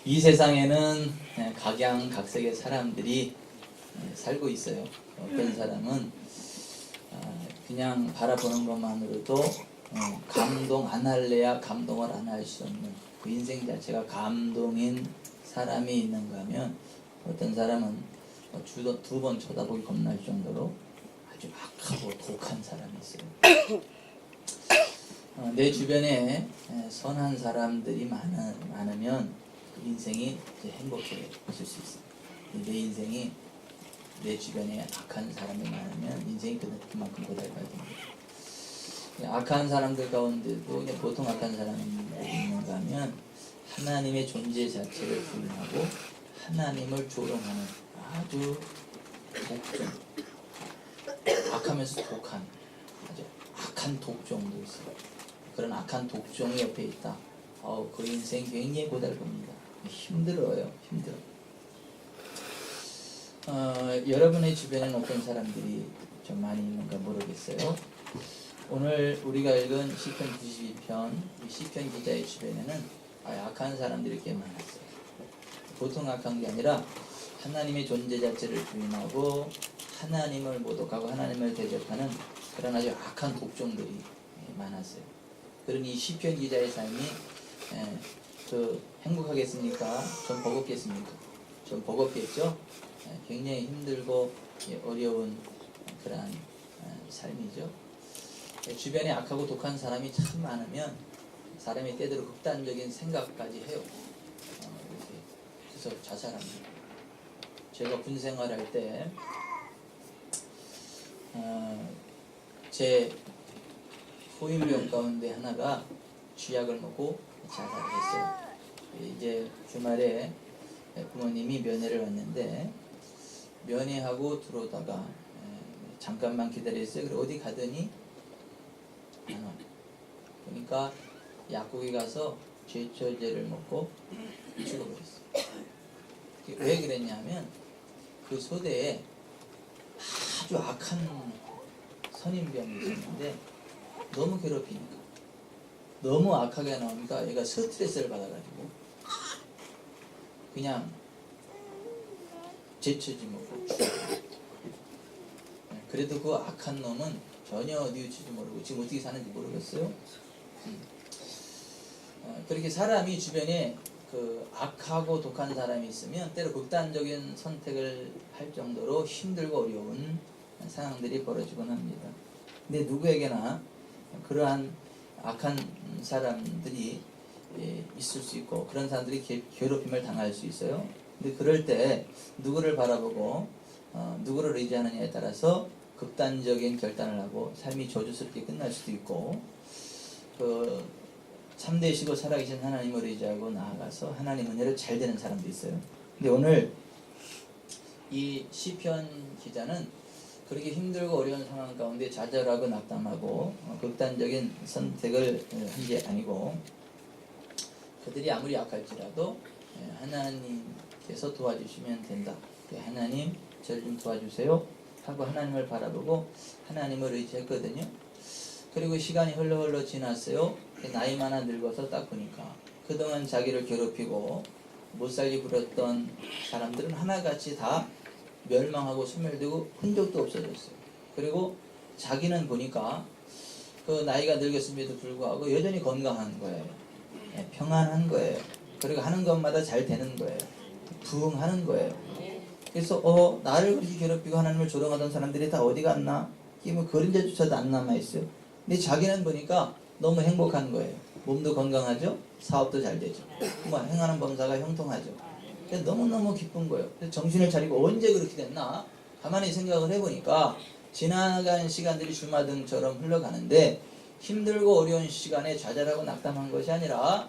이 세상에는 각양각색의 사람들이 살고 있어요. 어떤 사람은 그냥 바라보는 것만으로도 감동 안 할래야 감동을 안 할 수 없는 그 인생 자체가 감동인 사람이 있는가 하면, 어떤 사람은 두 번 쳐다보기 겁날 정도로 아주 악하고 독한 사람이 있어요. 내 주변에 선한 사람들이 많으면 인생이 이제 행복해질 수 있어요. 내 인생이 내 주변에 악한 사람이 많으면 인생이 그만큼 고달파집니다. 악한 사람들 가운데도 보통 악한 사람이 있는가 하면 하나님의 존재 자체를 부인하고 하나님을 조롱하는 아주 독종, 악하면서 독한 아주 악한 독종도 있어요. 그런 악한 독종이 옆에 있다. 그 인생 굉장히 고달픕니다. 힘들어요. 힘들어. 여러분의 주변에는 어떤 사람들이 좀 많이 있는가 모르겠어요. 오늘 우리가 읽은 시편 92편, 이 시편 기자의 주변에는 악한 사람들이 꽤 많았어요. 보통 악한 게 아니라 하나님의 존재 자체를 부인하고 하나님을 모독하고 하나님을 대적하는 그런 아주 악한 독종들이 많았어요. 그러니 이 시편 기자의 삶이 행복하겠습니까? 좀 버겁겠습니까? 좀 버겁겠죠? 굉장히 힘들고 어려운 그러한 삶이죠. 주변에 악하고 독한 사람이 참 많으면 사람이 때때로 극단적인 생각까지 해요. 그래서 자살합니다. 제가 군 생활할 때 제 후임병 가운데 하나가 쥐약을 먹고 자살을 했어요. 이제 주말에 부모님이 면회를 왔는데 면회하고 들어오다가 잠깐만 기다렸어요. 그리고 어디 가더니 안 와. 그러니까 약국에 가서 제철제를 먹고 죽어버렸어요. 왜 그랬냐면 그 소대에 아주 악한 선임병이 있었는데 너무 괴롭히니까, 너무 악하게 나오니까 얘가 스트레스를 받아가지고 그냥 제철제 먹고 죽어버렸어요. 그래도 그 악한 놈은 전혀 뉘우치지 모르고 지금 어떻게 사는지 모르겠어요. 그렇게 사람이 주변에 그 악하고 독한 사람이 있으면 때로 극단적인 선택을 할 정도로 힘들고 어려운 상황들이 벌어지곤 합니다. 근데 누구에게나 그러한 악한 사람들이 있을 수 있고 그런 사람들이 괴롭힘을 당할 수 있어요. 근데 그럴 때 누구를 바라보고 누구를 의지하느냐에 따라서 극단적인 결단을 하고 삶이 저주스럽게 끝날 수도 있고, 참되시고 살아계신 하나님을 의지하고 나아가서 하나님 은혜로 잘 되는 사람도 있어요. 근데 오늘 이 시편 기자는 그렇게 힘들고 어려운 상황 가운데 좌절하고 낙담하고 극단적인 선택을 한 게 아니고, 그들이 아무리 약할지라도 하나님께서 도와주시면 된다. 하나님 저를 좀 도와주세요 하고 하나님을 바라보고 하나님을 의지했거든요. 그리고 시간이 흘러 지났어요. 나이 많아 늙어서 딱 보니까 그동안 자기를 괴롭히고 못살게 굴었던 사람들은 하나같이 다 멸망하고 소멸되고 흔적도 없어졌어요. 그리고 자기는 보니까 그 나이가 늙었음에도 불구하고 여전히 건강한 거예요. 평안한 거예요. 그리고 하는 것마다 잘 되는 거예요. 부흥하는 거예요. 그래서 나를 그렇게 괴롭히고 하나님을 조롱하던 사람들이 다 어디 갔나? 뭐 그림자조차도 안 남아있어요. 근데 자기는 보니까 너무 행복한 거예요. 몸도 건강하죠? 사업도 잘 되죠. 행하는 범사가 형통하죠. 너무너무 기쁜 거예요. 그래서 정신을 차리고 언제 그렇게 됐나? 가만히 생각을 해보니까 지나간 시간들이 주마등처럼 흘러가는데 힘들고 어려운 시간에 좌절하고 낙담한 것이 아니라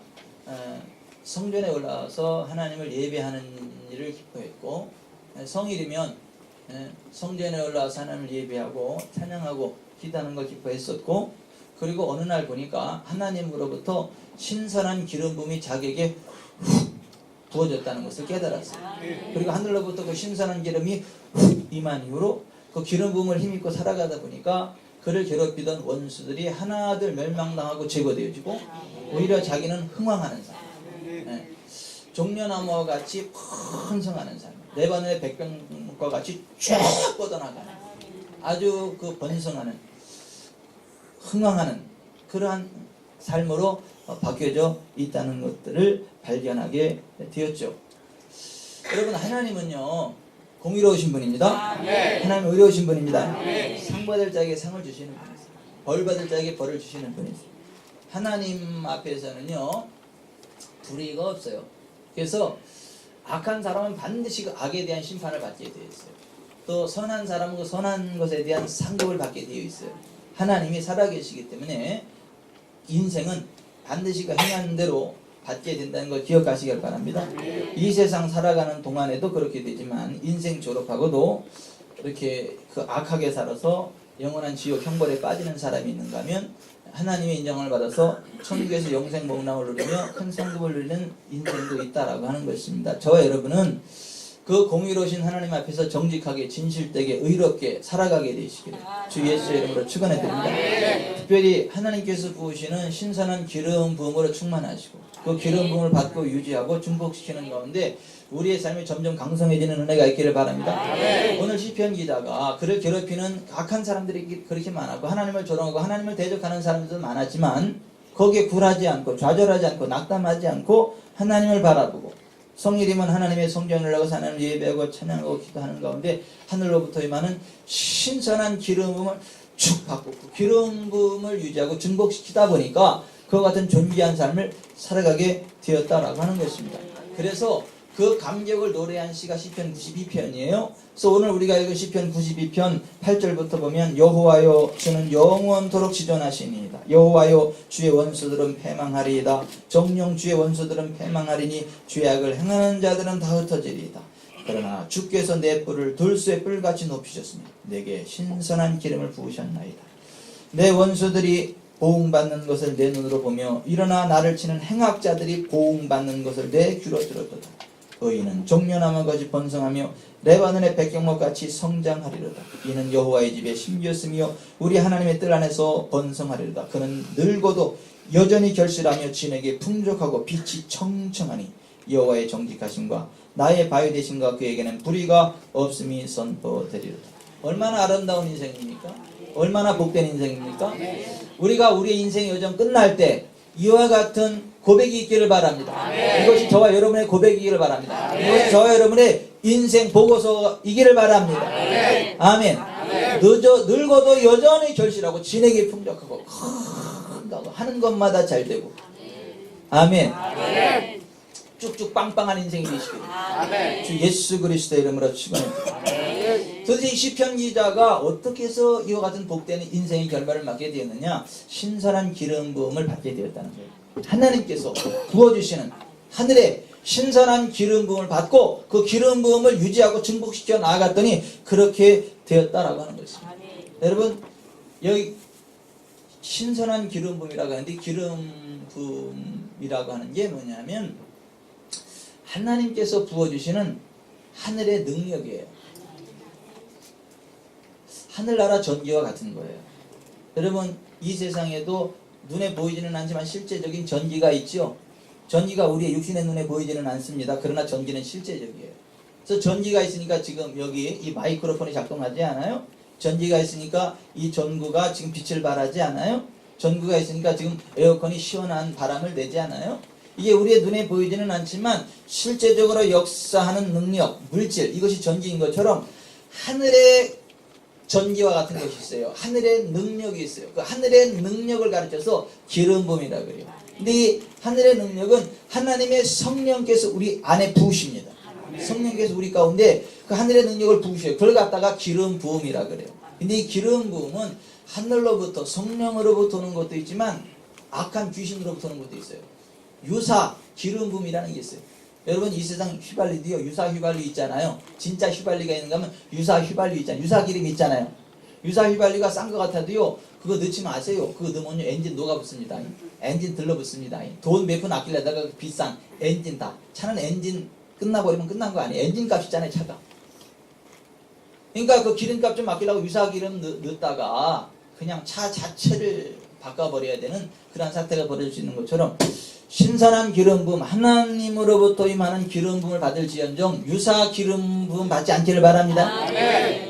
성전에 올라와서 하나님을 예배하는 일을 기뻐했고, 성일이면 성전에 올라와서 하나님을 예배하고 찬양하고 기도하는 걸 기뻐했었고, 그리고 어느 날 보니까 하나님으로부터 신선한 기름 부음이 자기에게 훅 부어졌다는 것을 깨달았어요. 그리고 하늘로부터 그 신선한 기름이 훅 임한 이후로 그 기름 부음을 힘입고 살아가다 보니까 그를 괴롭히던 원수들이 하나둘 멸망당하고 제거되어지고 오히려 자기는 흥왕하는 사람. 종려나무와 같이 번성하는 삶, 레바논의 백병과 같이 쫙 뻗어나가는 아주 그 번성하는 흥황하는 그러한 삶으로 바뀌어져 있다는 것들을 발견하게 되었죠. 여러분, 하나님은요 공의로우신 분입니다. 네. 하나님은 의로우신 분입니다. 네. 상 받을 자에게 상을 주시는 분이세요. 벌 받을 자에게 벌을 주시는 분이세요. 하나님 앞에서는요 불의가 없어요. 그래서 악한 사람은 반드시 그 악에 대한 심판을 받게 되어 있어요. 또 선한 사람은 그 선한 것에 대한 상급을 받게 되어 있어요. 하나님이 살아계시기 때문에 인생은 반드시 그 행한 대로 받게 된다는 걸 기억하시길 바랍니다. 이 세상 살아가는 동안에도 그렇게 되지만 인생 졸업하고도 이렇게 그 악하게 살아서 영원한 지옥 형벌에 빠지는 사람이 있는가 하면 하나님의 인정을 받아서 천국에서 영생 복락을 누리며 큰 상급을 누리는 인생도 있다라고 하는 것입니다. 저와 여러분은 그 공의로우신 하나님 앞에서 정직하게 진실되게 의롭게 살아가게 되시기를 주 예수의 이름으로 축원해 드립니다. 특별히 하나님께서 부으시는 신선한 기름 부음으로 충만하시고 그 기름 부음을 받고 유지하고 증폭시키는 가운데 우리의 삶이 점점 강성해지는 은혜가 있기를 바랍니다. 오늘 시편 기자가 그를 괴롭히는 악한 사람들이 그렇게 많았고 하나님을 조롱하고 하나님을 대적하는 사람들도 많았지만 거기에 굴하지 않고 좌절하지 않고 낙담하지 않고 하나님을 바라보고 성일이면 하나님의 성전을 나가서 하나님을 예배하고 찬양하고 기도하는 가운데 하늘로부터 임하는 신선한 기름 부음을 쭉 받고 그 기름 부음을 유지하고 증폭시키다 보니까 그와 같은 존귀한 삶을 살아가게 되었다라고 하는 것입니다. 그래서 그 감격을 노래한 시가 시편 92편이에요. 그래서 오늘 우리가 읽은 시편 92편 8절부터 보면 여호와여 주는 영원토록 지존하시니이다. 여호와여 주의 원수들은 패망하리이다. 정령 주의 원수들은 패망하리니 주의 악을 행하는 자들은 다 흩어지리이다. 그러나 주께서 내 뿔을 돌쇠 뿔같이 높이셨으며 내게 신선한 기름을 부으셨나이다. 내 원수들이 보응받는 것을 내 눈으로 보며 일어나 나를 치는 행악자들이 보응받는 것을 내 귀로 들었도다. 의인은 종려나무 같이 번성하며 레바논의 백경목같이 성장하리로다. 이는 여호와의 집에 심겼으며 우리 하나님의 뜰 안에서 번성하리로다. 그는 늙어도 여전히 결실하며 진에게 풍족하고 빛이 청청하니 여호와의 정직하심과 나의 바위 되심과 그에게는 불의가 없음이 선포되리로다. 얼마나 아름다운 인생입니까? 얼마나 복된 인생입니까? 우리가 우리의 인생의 여정 끝날 때 이와 같은 고백이 있기를 바랍니다. 이것이 저와 여러분의 고백이기를 바랍니다. 이것이 저와 여러분의 인생 보고서이기를 바랍니다. 아멘. 늙어도 여전히 결실하고 진에게 풍족하고 하는 것마다 잘 되고 아멘. 쭉쭉 빵빵한 인생이 되시기를 주 예수 그리스도의 이름으로 축원합니다. 도대체 이 시편 기자가 어떻게 해서 이와 같은 복되는 인생의 결말을 맞게 되었느냐? 신선한 기름 부음을 받게 되었다는 거예요. 하나님께서 부어주시는 하늘의 신선한 기름 부음을 받고 그 기름 부음을 유지하고 증폭시켜 나아갔더니 그렇게 되었다라고 하는 것입니다. 여러분, 여기 신선한 기름 부음이라고 하는데 기름 부음이라고 하는 게 뭐냐면 하나님께서 부어주시는 하늘의 능력이에요. 하늘나라 전기와 같은 거예요. 여러분, 이 세상에도 눈에 보이지는 않지만 실제적인 전기가 있죠. 전기가 우리의 육신의 눈에 보이지는 않습니다. 그러나 전기는 실제적이에요. 그래서 전기가 있으니까 지금 여기 이 마이크로폰이 작동하지 않아요? 전기가 있으니까 이 전구가 지금 빛을 발하지 않아요? 전구가 있으니까 지금 에어컨이 시원한 바람을 내지 않아요? 이게 우리의 눈에 보이지는 않지만 실제적으로 역사하는 능력, 물질, 이것이 전기인 것처럼 하늘의 전기와 같은 것이 있어요. 하늘의 능력이 있어요. 그 하늘의 능력을 가르쳐서 기름 부음이라고 그래요. 근데 이 하늘의 능력은 하나님의 성령께서 우리 안에 부으십니다. 성령께서 우리 가운데 그 하늘의 능력을 부으셔요. 그걸 갖다가 기름 부음이라고 그래요. 근데 이 기름 부음은 하늘로부터 성령으로부터 오는 것도 있지만 악한 귀신으로부터 오는 것도 있어요. 유사 기름 부음이라는 게 있어요. 여러분, 이 세상 휘발유도요, 유사 휘발유 있잖아요. 진짜 휘발유가 있는가 하면 유사 휘발유 있잖아요. 유사 기름이 있잖아요. 유사 휘발유가 싼 것 같아도요, 그거 넣지 마세요. 그거 넣으면 엔진 녹아붙습니다. 엔진 들러붙습니다. 돈 몇 푼 아끼려다가 비싼 엔진 다. 차는 엔진 끝나버리면 끝난 거 아니에요. 엔진 값 있잖아요, 차가. 그러니까 그 기름값 좀 아끼려고 유사 기름 넣었다가 그냥 차 자체를 바꿔버려야 되는 그런 사태가 벌어질 수 있는 것처럼 신선한 기름 부음, 하나님으로부터 임하는 기름 부음을 받을지언정 유사 기름 부음 받지 않기를 바랍니다. 예.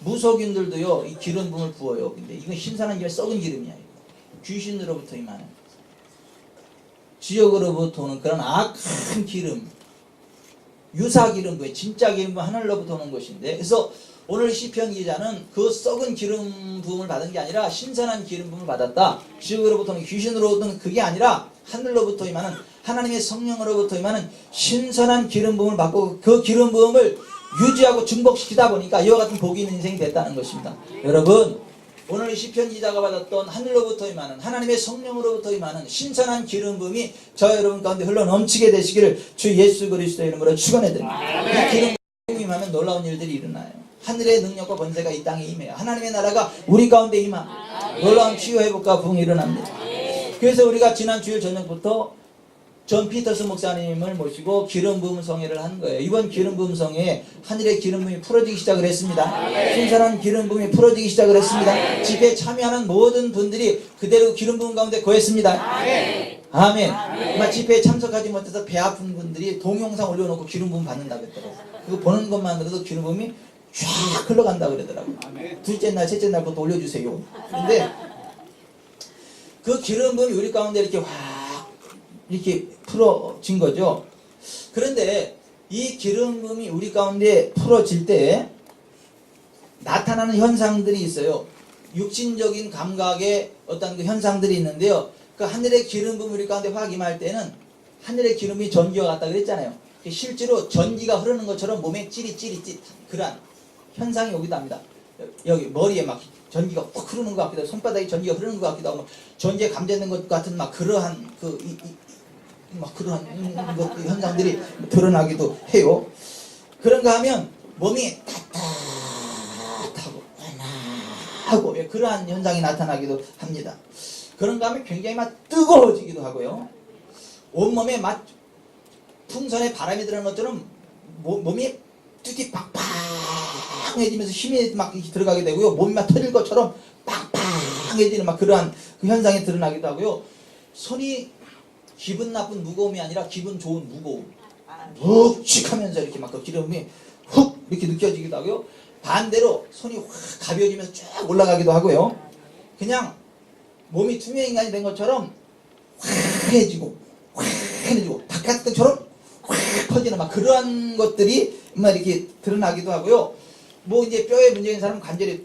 무속인들도요 이 기름 부음을 부어요. 근데 이건 신선한 기름, 썩은 기름이야. 귀신으로부터 임하는, 지역으로부터 오는 그런 악한 기름, 유사 기름 부음, 진짜 기름 부음 하늘로부터 오는 것인데, 그래서 오늘 시편 기자는 그 썩은 기름 부음을 받은 게 아니라 신선한 기름 부음을 받았다. 지옥으로부터는, 귀신으로부터는 그게 아니라 하늘로부터 임하는, 하나님의 성령으로부터 임하는 신선한 기름 부음을 받고 그 기름 부음을 유지하고 증복시키다 보니까 이와 같은 복이 있는 인생이 됐다는 것입니다. 여러분, 오늘 시편 기자가 받았던 하늘로부터 임하는, 하나님의 성령으로부터 임하는 신선한 기름 부음이 저 여러분 가운데 흘러 넘치게 되시기를 주 예수 그리스도의 이름으로 축원해드립니다. 이 기름 부음이 임하면 놀라운 일들이 일어나요. 하늘의 능력과 권세가 이 땅에 임해요. 하나님의 나라가 우리 가운데 임합니다. 놀라운 치유 회복과 부흥이 일어납니다. 그래서 우리가 지난 주일 저녁부터 존 피터스 목사님을 모시고 기름 부음 성회를 한 거예요. 이번 기름 부음 성회에 하늘의 기름 부음이 풀어지기 시작을 했습니다. 신선한 기름 부음이 풀어지기 시작을 했습니다. 집회에 참여하는 모든 분들이 그대로 기름 부음 가운데 거했습니다. 아멘. 집회에 참석하지 못해서 배 아픈 분들이 동영상 올려놓고 기름 부음 받는다고 했더라고요. 그거 보는 것만으로도 기름 부음이 쫙 흘러간다고 그러더라고요. 둘째 날, 셋째 날부터 올려주세요. 근데 그 기름 부음이 우리 가운데 이렇게 확 이렇게 풀어진 거죠. 그런데 이 기름 부음이 우리 가운데 풀어질 때 나타나는 현상들이 있어요. 육신적인 감각의 어떤 그 현상들이 있는데요. 그 하늘의 기름 부음이 우리 가운데 확 임할 때는 하늘의 기름이 전기와 같다 그랬잖아요. 실제로 전기가 흐르는 것처럼 몸에 찌릿찌릿 그러한 현상이 오기도 합니다. 여기 머리에 막 전기가 푹 흐르는 것 같기도 하고, 손바닥에 전기가 흐르는 것 같기도 하고, 전기에 감되는 것 같은 막 그러한 그러한 현상들이 드러나기도 해요. 그런가 하면 몸이 따뜻하고 하고 그러한 현상이 나타나기도 합니다. 그런가 하면 굉장히 막 뜨거워지기도 하고요. 온몸에 막 풍선에 바람이 들어가는 것처럼 몸이 뚜기 빡빡해지면서 힘이 막 들어가게 되고요. 몸이 막 터질 것처럼 빡빡해지는 막 그러한 그 현상이 드러나기도 하고요. 손이 기분 나쁜 무거움이 아니라 기분 좋은 무거움, 묵직하면서 이렇게 막 그 기름이 훅 이렇게 느껴지기도 하고요. 반대로 손이 확 가벼워지면서 쫙 올라가기도 하고요. 그냥 몸이 투명 인간이 된 것처럼 확해지고 바깥처럼 확 퍼지는 막 그러한 것들이 막 이렇게 드러나기도 하고요. 뭐 이제 뼈에 문제인 사람은 관절이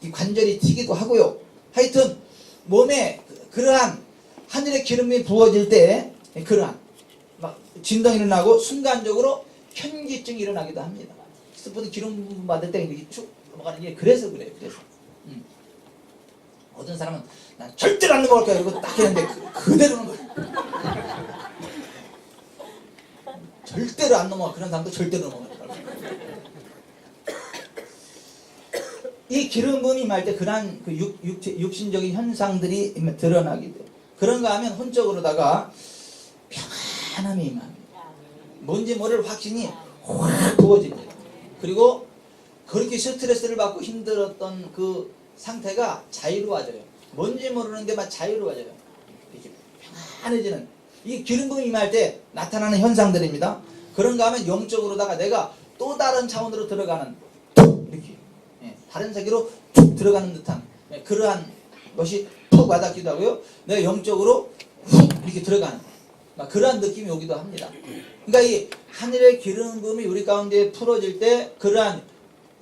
이 관절이 튀기도 하고요. 하여튼 몸에 그러한 하늘의 기름이 부어질 때 그러한 막 진동이 일어나고 순간적으로 현기증이 일어나기도 합니다. 스포츠 기름 받을 때 이렇게 쭉 넘어가는 게 그래서 그래요. 그래서 어떤 사람은 난 절대로 안 넘어갈 거야 이러고 딱 했는데 그대로 넘어가요. 절대로 안 넘어가. 그런 사람도 절대로 넘어가요. 이 기름 부음이 임할 때 그러한 그 육신적인 현상들이 드러나기도 해요. 그런가 하면 혼적으로다가 평안함이 임합니다. 뭔지 모를 확신이 확 부어집니다. 그리고 그렇게 스트레스를 받고 힘들었던 그 상태가 자유로워져요. 뭔지 모르는데 막 자유로워져요. 이렇게 평안해지는 이 기름 부음이 임할 때 나타나는 현상들입니다. 그런가 하면 영적으로다가 내가 또 다른 차원으로 들어가는 이렇게 다른 세계로 쭉 들어가는 듯한 그러한 것이 푹 와닿기도 하고요. 내가 영적으로 훅 이렇게 들어가는 막 그러한 느낌이 오기도 합니다. 그러니까 이 하늘의 기름 부음이 우리 가운데 풀어질 때 그러한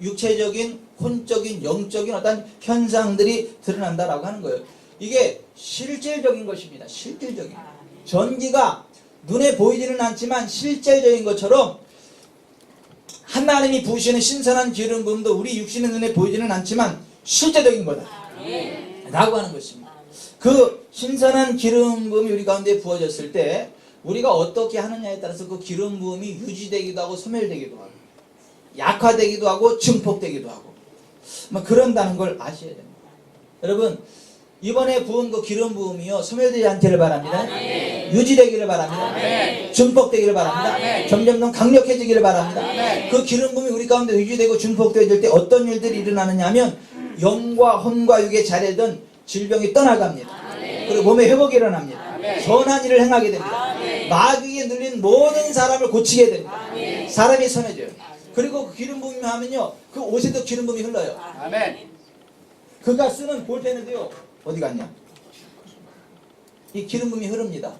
육체적인, 혼적인, 영적인 어떤 현상들이 드러난다라고 하는 거예요. 이게 실질적인 것입니다. 실질적인. 전기가 눈에 보이지는 않지만 실질적인 것처럼 하나님이 부으시는 신선한 기름 부음도 우리 육신의 눈에 보이지는 않지만 실제적인 거다 라고 하는 것입니다. 그 신선한 기름 부음이 우리 가운데 부어졌을 때 우리가 어떻게 하느냐에 따라서 그 기름 부음이 유지되기도 하고 소멸되기도 하고 약화되기도 하고 증폭되기도 하고 막 그런다는 걸 아셔야 됩니다. 여러분 이번에 부은 그 기름 부음이요 소멸되지 않기를 바랍니다. 유지되기를 바랍니다. 증폭되기를 바랍니다. 점점 더 강력해지기를 바랍니다. 그 기름 부음이 우리 가운데 유지되고 증폭되어질 때 어떤 일들이 일어나느냐 하면 영과 혼과 육의 자리던 질병이 떠나갑니다. 그리고 몸의 회복이 일어납니다. 선한 일을 행하게 됩니다. 마귀에 눌린 모든 사람을 고치게 됩니다. 사람이 선해져요. 그리고 그 기름 부음이 하면요, 그 옷에도 기름 부음이 흘러요. 그가 쓰는 볼펜에도요, 어디 갔냐? 이 기름 부음이 흐릅니다.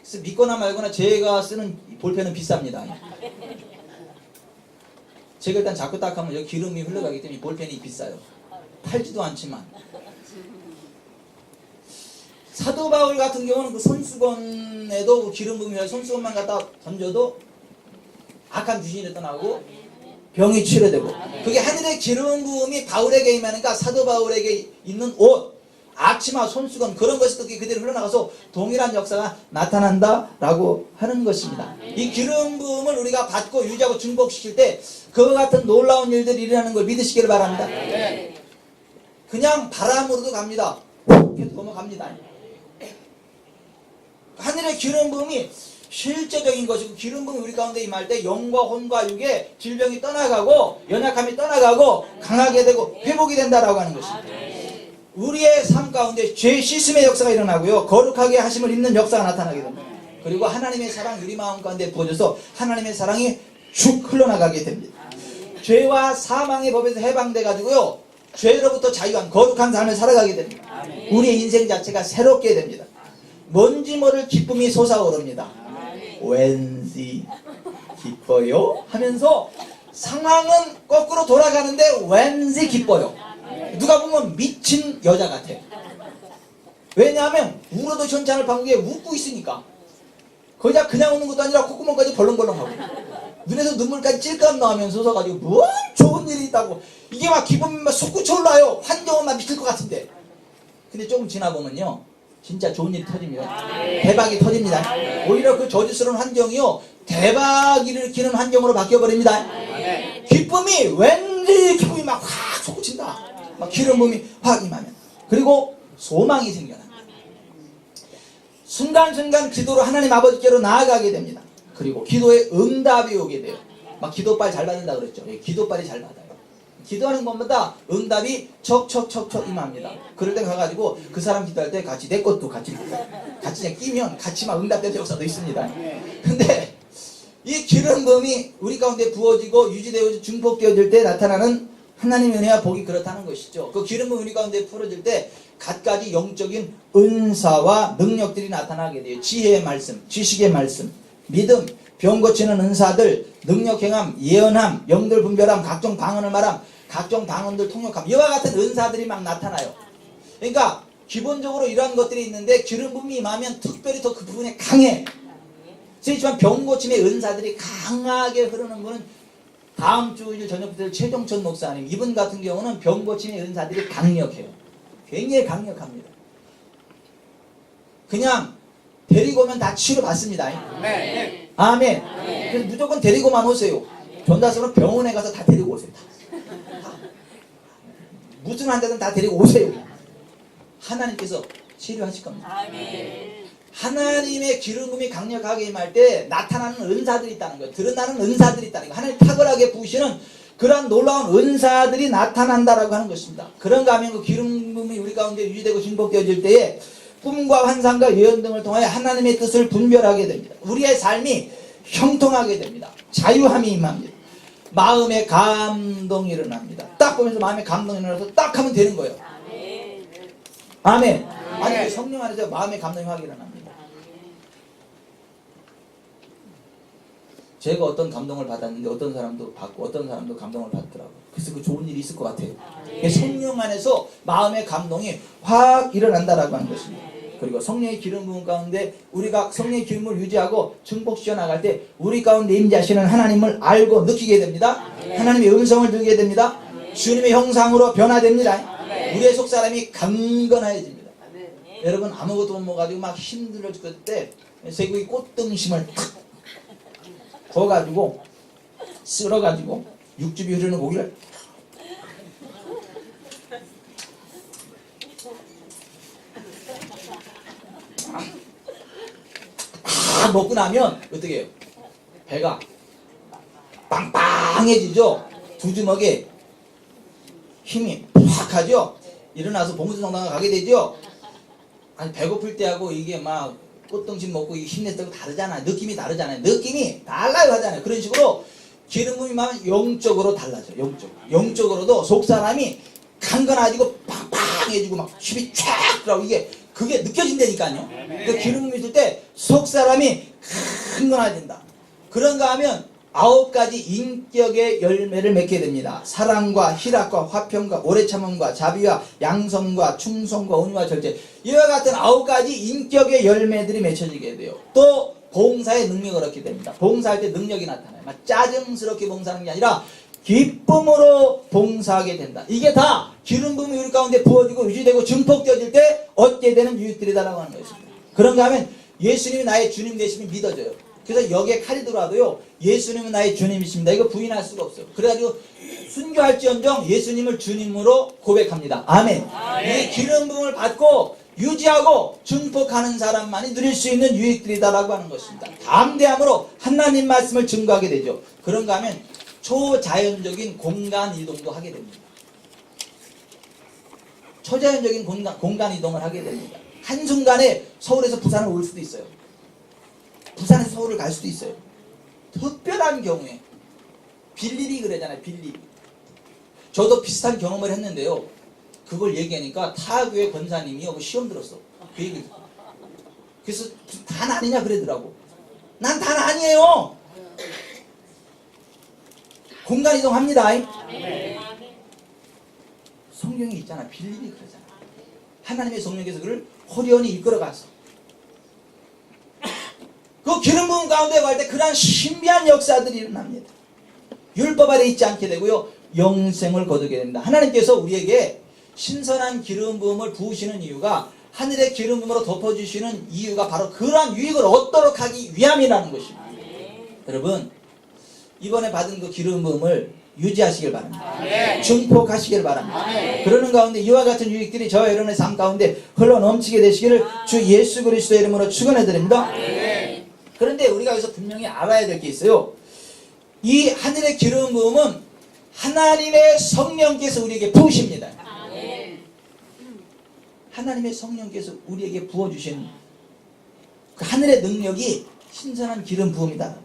그래서 믿거나 말거나 제가 쓰는 볼펜은 비쌉니다. 제가 일단 자꾸 딱 하면 여기 기름이 흘러가기 때문에 볼펜이 비싸요. 팔지도 않지만. 사도 바울 같은 경우는 그 손수건에도 그 기름 부음이 손수건만 갖다 던져도 악한 귀신이 떠나고 병이 치료되고, 그게 하늘의 기름 부음이 바울에게 임하니까 사도 바울에게 있는 옷, 앞치마, 손수건 그런 것이 그대로 흘러나가서 동일한 역사가 나타난다라고 하는 것입니다. 이 기름 부음을 우리가 받고 유지하고 증복시킬 때 그와 같은 놀라운 일들이 일어나는 걸 믿으시기를 바랍니다. 그냥 바람으로도 갑니다. 이렇게 넘어갑니다. 하늘의 기름 부음이 실제적인 것이고, 기름 부음이 우리 가운데 임할 때 영과 혼과 육의 질병이 떠나가고 연약함이 떠나가고 강하게 되고 회복이 된다라고 하는 것입니다. 우리의 삶 가운데 죄 씻음의 역사가 일어나고요, 거룩하게 하심을 입는 역사가 나타나게 됩니다. 그리고 하나님의 사랑이 우리 마음 가운데 부어져서 하나님의 사랑이 쭉 흘러나가게 됩니다. 죄와 사망의 법에서 해방돼 가지고요, 죄로부터 자유한 거룩한 삶을 살아가게 됩니다. 우리의 인생 자체가 새롭게 됩니다. 뭔지 모를 기쁨이 솟아오릅니다. 왠지 기뻐요 하면서 상황은 거꾸로 돌아가는데 왠지 기뻐요. 누가 보면 미친 여자 같아. 왜냐하면 울어도 현찬을 방귀에 웃고 있으니까. 그냥 웃는 것도 아니라 콧구멍까지 벌렁벌렁하고 눈에서 눈물까지 찔끔 나오면서 서가지고 뭔 좋은 일이 있다고, 이게 막 기분이 막 솟구쳐 올라요. 환경은 막 미칠 것 같은데. 근데 조금 지나보면요, 진짜 좋은 일이 터집니다. 대박이 터집니다. 오히려 그 저주스러운 환경이요, 대박을 일으키는 환경으로 바뀌어버립니다. 기쁨이, 왠지 기쁨이 막 확 솟구친다. 막 기름 부음이 확 임하면. 그리고 소망이 생겨납니다. 순간순간 기도로 하나님 아버지께로 나아가게 됩니다. 그리고 기도에 응답이 오게 돼요. 막 기도빨 잘 받는다 그랬죠. 기도빨이 잘 받아요. 기도하는 것마다 응답이 척척척척 임합니다. 그럴 때 가가지고 그 사람 기도할 때 같이 내 것도 같이 그냥 끼면 같이 막 응답되는 역사도 있습니다. 근데 이 기름 부음이 우리 가운데 부어지고 유지되어지고 증폭되어질 때 나타나는 하나님의 은혜와 복이 그렇다는 것이죠. 그 기름 부음이 우리 가운데 풀어질 때 갖가지 영적인 은사와 능력들이 나타나게 돼요. 지혜의 말씀, 지식의 말씀, 믿음, 병 고치는 은사들, 능력 행함, 예언함, 영들 분별함, 각종 방언을 말함, 각종 방언들 통역함, 이와 같은 은사들이 막 나타나요. 그러니까 기본적으로 이러한 것들이 있는데 기름 부음이 임하면 특별히 더 그 부분에 강해. 그렇지만 병 고침의 은사들이 강하게 흐르는 분은 다음 주일 저녁부터 최종천 목사님, 이분 같은 경우는 병 고침의 은사들이 강력해요. 굉장히 강력합니다. 그냥 데리고 오면 다 치료받습니다. 네. 아멘. 그래서 무조건 데리고만 오세요. 전다서는 병원에 가서 다 데리고 오세요. 무슨 환자든 다 데리고 오세요. 하나님께서 치료하실 겁니다. 아멘. 하나님의 기름 부음이 강력하게 임할 때 나타나는 은사들이 있다는 거예요. 드러나는 은사들이 있다는 거예요. 하나님 탁월하게 부으시는 그러한 놀라운 은사들이 나타난다라고 하는 것입니다. 그런가 하면 그 기름 부음이 우리 가운데 유지되고 증폭되어질 때에 꿈과 환상과 예언 등을 통하여 하나님의 뜻을 분별하게 됩니다. 우리의 삶이 형통하게 됩니다. 자유함이 임합니다. 마음의 감동이 일어납니다. 딱 보면서 마음의 감동이 일어나서 딱 하면 되는 거예요. 아멘. 아니, 성령 안에서 마음의 감동이 확 일어납니다. 제가 어떤 감동을 받았는데 어떤 사람도 받고 어떤 사람도 감동을 받더라고요. 그래서 그 좋은 일이 있을 것 같아요. 성령 안에서 마음의 감동이 확 일어난다라고 하는 것입니다. 그리고 성령의 기름 부음 가운데 우리가 성령의 기름을 유지하고 증폭시켜 나갈 때 우리 가운데 임재하시는 하나님을 알고 느끼게 됩니다. 하나님의 음성을 들게 됩니다. 주님의 형상으로 변화됩니다. 우리의 속사람이 강건해집니다. 여러분, 아무것도 못 먹어가지고 막 힘들어 죽을 때 쇠고기 꽃등심을 탁 구워가지고 쓸어가지고 육즙이 흐르는 고기를 다 먹고 나면 어떻게 해요? 배가 빵빵해지죠? 두 주먹에 힘이 팍 하죠? 일어나서 봉사성당을 가게 되죠. 아니 배고플 때하고 이게 막 꽃등심 먹고 힘냈다고 다르잖아요. 느낌이 다르잖아요. 느낌이 달라요 하잖아요. 그런 식으로 기름 부음이 막 영적으로 달라져요. 영적으로도 속 사람이 강건해지고 팡팡해지고 막 힘이 쫙 들어가고 그게 느껴진다니까요. 그러니까 기름 부음이 있을 때 속 사람이 강건해진다. 그런가 하면 9가지 인격의 열매를 맺게 됩니다. 사랑과 희락과 화평과 오래 참음과 자비와 양성과 충성과 온유와 절제, 이와 같은 9가지 인격의 열매들이 맺혀지게 돼요. 또 봉사의 능력을 얻게 됩니다. 봉사할 때 능력이 나타나요. 막 짜증스럽게 봉사하는 게 아니라 기쁨으로 봉사하게 된다. 이게 다 기름 부음이 우리 가운데 부어지고 유지되고 증폭되어질 때 얻게 되는 유익들이다라고 하는 것입니다. 그런가 하면 예수님이 나의 주님 되심이 믿어져요. 그래서 여기에 칼이 들어와도요, 예수님은 나의 주님이십니다. 이거 부인할 수가 없어요. 그래가지고 순교할지언정 예수님을 주님으로 고백합니다. 아멘. 이 기름 부음을 받고 유지하고 증폭하는 사람만이 누릴 수 있는 유익들이다라고 하는 것입니다. 담대함으로 하나님 말씀을 증거하게 되죠. 그런가 하면 초자연적인 공간 이동도 하게 됩니다. 초자연적인 공간 이동을 하게 됩니다. 한순간에 서울에서 부산을 올 수도 있어요. 부산에서 서울을 갈 수도 있어요. 특별한 경우에 빌립이 그러잖아요. 빌립. 저도 비슷한 경험을 했는데요. 그걸 얘기하니까 타교의 권사님이 시험 들었어. 그 얘기를. 그래서 단 아니냐 그러더라고. 난 단 아니에요. 공간 이동합니다. 성경에 있잖아. 빌립이 그러잖아. 하나님의 성령께서 그를 호련히 이끌어갔어. 그 기름 부음 가운데 갈 때 그러한 신비한 역사들이 일어납니다. 율법 아래 있지 않게 되고요. 영생을 거두게 됩니다. 하나님께서 우리에게 신선한 기름 부음을 부으시는 이유가, 하늘의 기름 부음으로 덮어주시는 이유가 바로 그러한 유익을 얻도록 하기 위함이라는 것입니다. 여러분, 이번에 받은 그 기름 부음을 유지하시길 바랍니다. 증폭하시길 바랍니다. 그러는 가운데 이와 같은 유익들이 저와 여러분의 삶 가운데 흘러 넘치게 되시기를 주 예수 그리스도의 이름으로 축원해 드립니다. 그런데 우리가 여기서 분명히 알아야 될 게 있어요. 이 하늘의 기름 부음은 하나님의 성령께서 우리에게 부으십니다. 하나님의 성령께서 우리에게 부어주신 그 하늘의 능력이 신선한 기름 부음이다.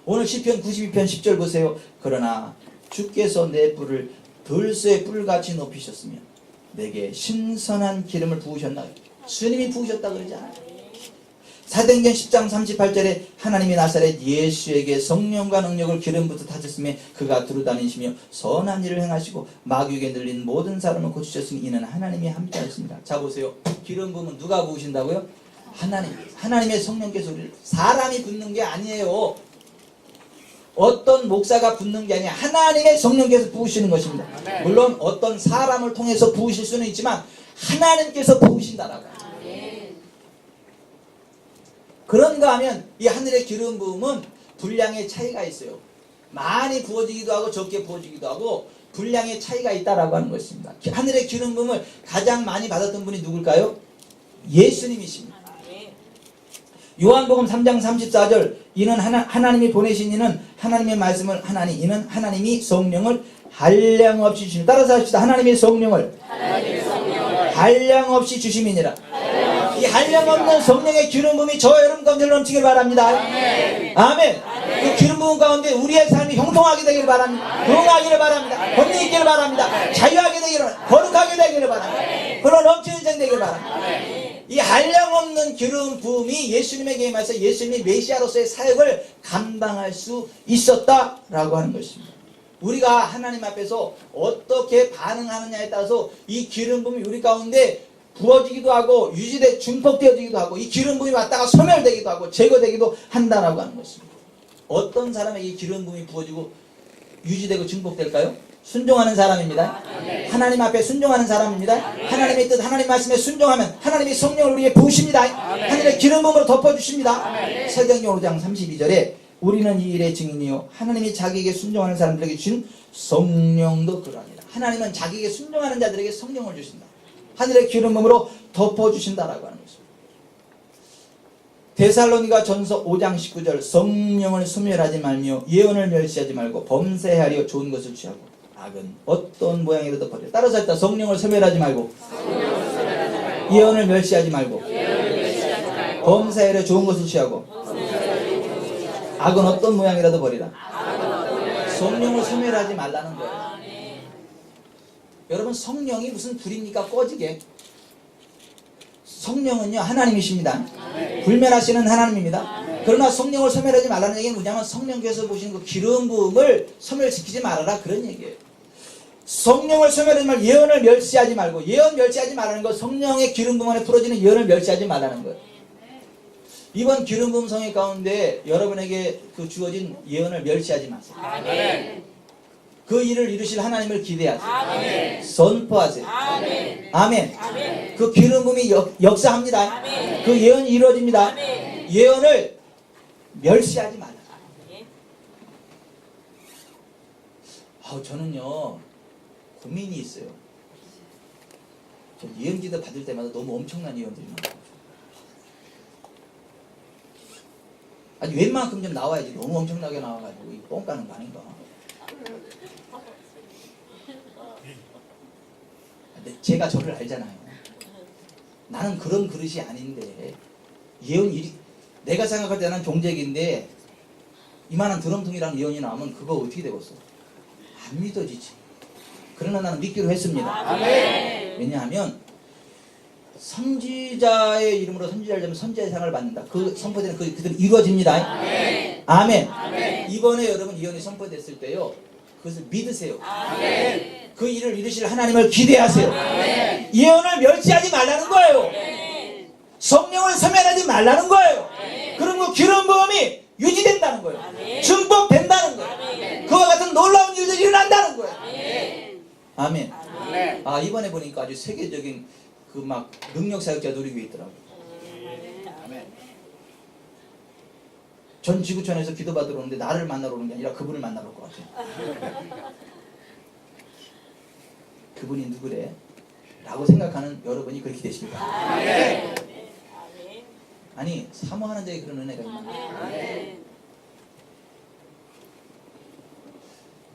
오늘 시편 92편 10절 보세요. 그러나 주께서 내 뿔을 들소의 뿔같이 높이셨으며 내게 신선한 기름을 부으셨나. 주님이 부으셨다 그러지 않아요. 사도행전 10장 38절에 하나님이 나사렛 예수에게 성령과 능력을 기름부터 타셨으며 그가 두루다니시며 선한 일을 행하시고 마귀에게 늘린 모든 사람을 고치셨으니 이는 하나님이 함께하십니다. 자 보세요. 기름 부음은 누가 부으신다고요? 하나님의 성령께서 우리를, 사람이 붓는 게 아니에요. 어떤 목사가 붓는 게 아니라 하나님의 성령께서 부으시는 것입니다. 물론 어떤 사람을 통해서 부으실 수는 있지만 하나님께서 부으신다라고. 그런가 하면 이 하늘의 기름 부음은 분량의 차이가 있어요. 많이 부어지기도 하고 적게 부어지기도 하고 분량의 차이가 있다라고 하는 것입니다. 하늘의 기름 부음을 가장 많이 받았던 분이 누굴까요? 예수님이십니다. 요한복음 3장 34절, 이는 하나님이 보내신 이는 하나님의 말씀을 하나니 이는 하나님이 성령을 한량없이 주시니, 따라서 합시다. 하나님의 성령을 한량없이 주심이니라. 이 한량없는 성령의 기름 부음이 저와 여러분 가운데 넘치길 바랍니다. 아멘. 그 기름 부음 가운데 우리의 삶이 형통하게 되기를 바랍니다. 부흥하기를 바랍니다. 권리 있기를 바랍니다. 자유하게 되기를 바랍니다. 거룩하게 되기를 바랍니다. 흘러 넘치는 인생 되기를 바랍니다. 이 한량없는 기름 부음이 예수님에게 임해서 예수님이 메시아로서의 사역을 감당할 수 있었다라고 하는 것입니다. 우리가 하나님 앞에서 어떻게 반응하느냐에 따라서 이 기름 부음이 우리 가운데 부어지기도 하고 유지돼 증폭되어지기도 하고 이 기름 부음이 왔다가 소멸되기도 하고 제거되기도 한다라고 하는 것입니다. 어떤 사람에게 이 기름 부음이 부어지고 유지되고 증폭될까요? 순종하는 사람입니다. 하나님 앞에 순종하는 사람입니다. 하나님의 뜻, 하나님 말씀에 순종하면 하나님이 성령을 우리에게 부으십니다. 하늘의 기름 부음으로 덮어주십니다. 사도행전 5장 32절에 우리는 이 일의 증인이요 하나님이 자기에게 순종하는 사람들에게 주신 성령도 그러하니라. 하나님은 자기에게 순종하는 자들에게 성령을 주신다. 하늘의 기름 부음으로 덮어주신다라고 하는 것입니다. 데살로니가 전서 5장 19절, 성령을 소멸하지 말며 예언을 멸시하지 말고 범사에 하려 좋은 것을 취하고 악은 어떤 모양이라도 버리라. 따라서 했다. 성령을 소멸하지 말고 예언을 멸시하지 말고 범사에 좋은 것을 취하고 악은 어떤 모양이라도 버리라. 성령을 소멸하지 말라는 거예요. 여러분, 성령이 무슨 불입니까? 꺼지게. 성령은요 하나님이십니다. 불멸하시는 하나님입니다. 그러나 성령을 소멸하지 말라는 얘기는 뭐냐면 성령께서 보시는 그 기름 부음을 소멸시키지 말아라, 그런 얘기예요. 성령을 소멸하지 말고 예언을 멸시하지 말고, 예언 멸시하지 말라는 거, 성령의 기름 부음 안에 풀어지는 예언을 멸시하지 말라는 거예요. 이번 기름 부음 성회 가운데 여러분에게 그 주어진 예언을 멸시하지 마세요. 그 일을 이루실 하나님을 기대하세요. 아멘. 선포하세요. 아멘. 아멘. 아멘. 그 기름 부음이 역사합니다. 아멘. 그 예언이 이루어집니다. 아멘. 예언을 멸시하지 말라. 저는요 고민이 있어요. 저 예언 기도 받을 때마다 너무 엄청난 예언들이 나와요. 아니 웬만큼 좀 나와야지. 너무 엄청나게 나와가지고 이 뻥 까는 거 아닌가. 근데 제가 저를 알잖아요. 나는 그런 그릇이 아닌데 예언 일이, 내가 생각할 때는 종잭인데 이만한 드럼통이랑 예언이 나오면 그거 어떻게 되겠어? 안 믿어지지. 그러나 나는 믿기로 했습니다. 아멘. 왜냐하면 선지자의 이름으로 선지자를 되면 선지자의 상을 받는다. 그 선포되는 그대로 이루어집니다. 아멘. 아멘. 아멘. 이번에 여러분 예언이 선포됐을 때요, 그것을 믿으세요. 아멘. 그 일을 이루실 하나님을 기대하세요. 아멘. 예언을 멸시하지 말라는 거예요. 아멘. 성령을 소멸하지 말라는 거예요. 아멘. 그리고 기름 부음이 유지된다는 거예요. 아멘. 증폭된다는 거예요. 아멘. 그와 같은 놀라운 일들이 일어난다는 거예요. 아멘. 아멘. 아, 이번에 보니까 아주 세계적인 그 막 능력 사역자 누리고 있더라고요. 아멘. 전 지구촌에서 기도받으러 오는데 나를 만나러 오는 게 아니라 그분을 만나러 올 것 같아요. 그분이 누구래? 라고 생각하는 여러분이 그렇게 되시길 바랍니다. 아니, 사모하는 자에 그런 은혜가 있나요?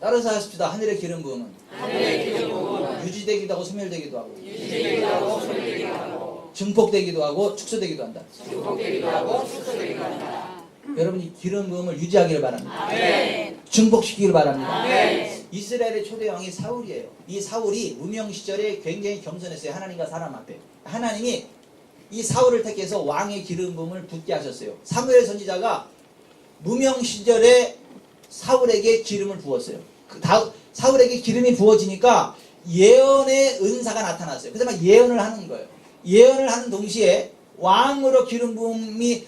따라서 하십시다. 하늘의 기름 부음은 유지되기도 하고 소멸되기도 하고 증폭되기도 하고 축소되기도 한다. 여러분이 기름 부음을 유지하기를 바랍니다. 증폭시키기를 바랍니다. 이스라엘의 초대 왕이 사울이에요. 이 사울이 무명 시절에 굉장히 겸손했어요. 하나님과 사람 앞에. 하나님이 이 사울을 택해서 왕의 기름 부음을 붓게 하셨어요. 사무엘 선지자가 무명 시절에 사울에게 기름을 부었어요. 사울에게 기름이 부어지니까 예언의 은사가 나타났어요. 그래서 막 예언을 하는 거예요. 예언을 하는 동시에 왕으로 기름 부음이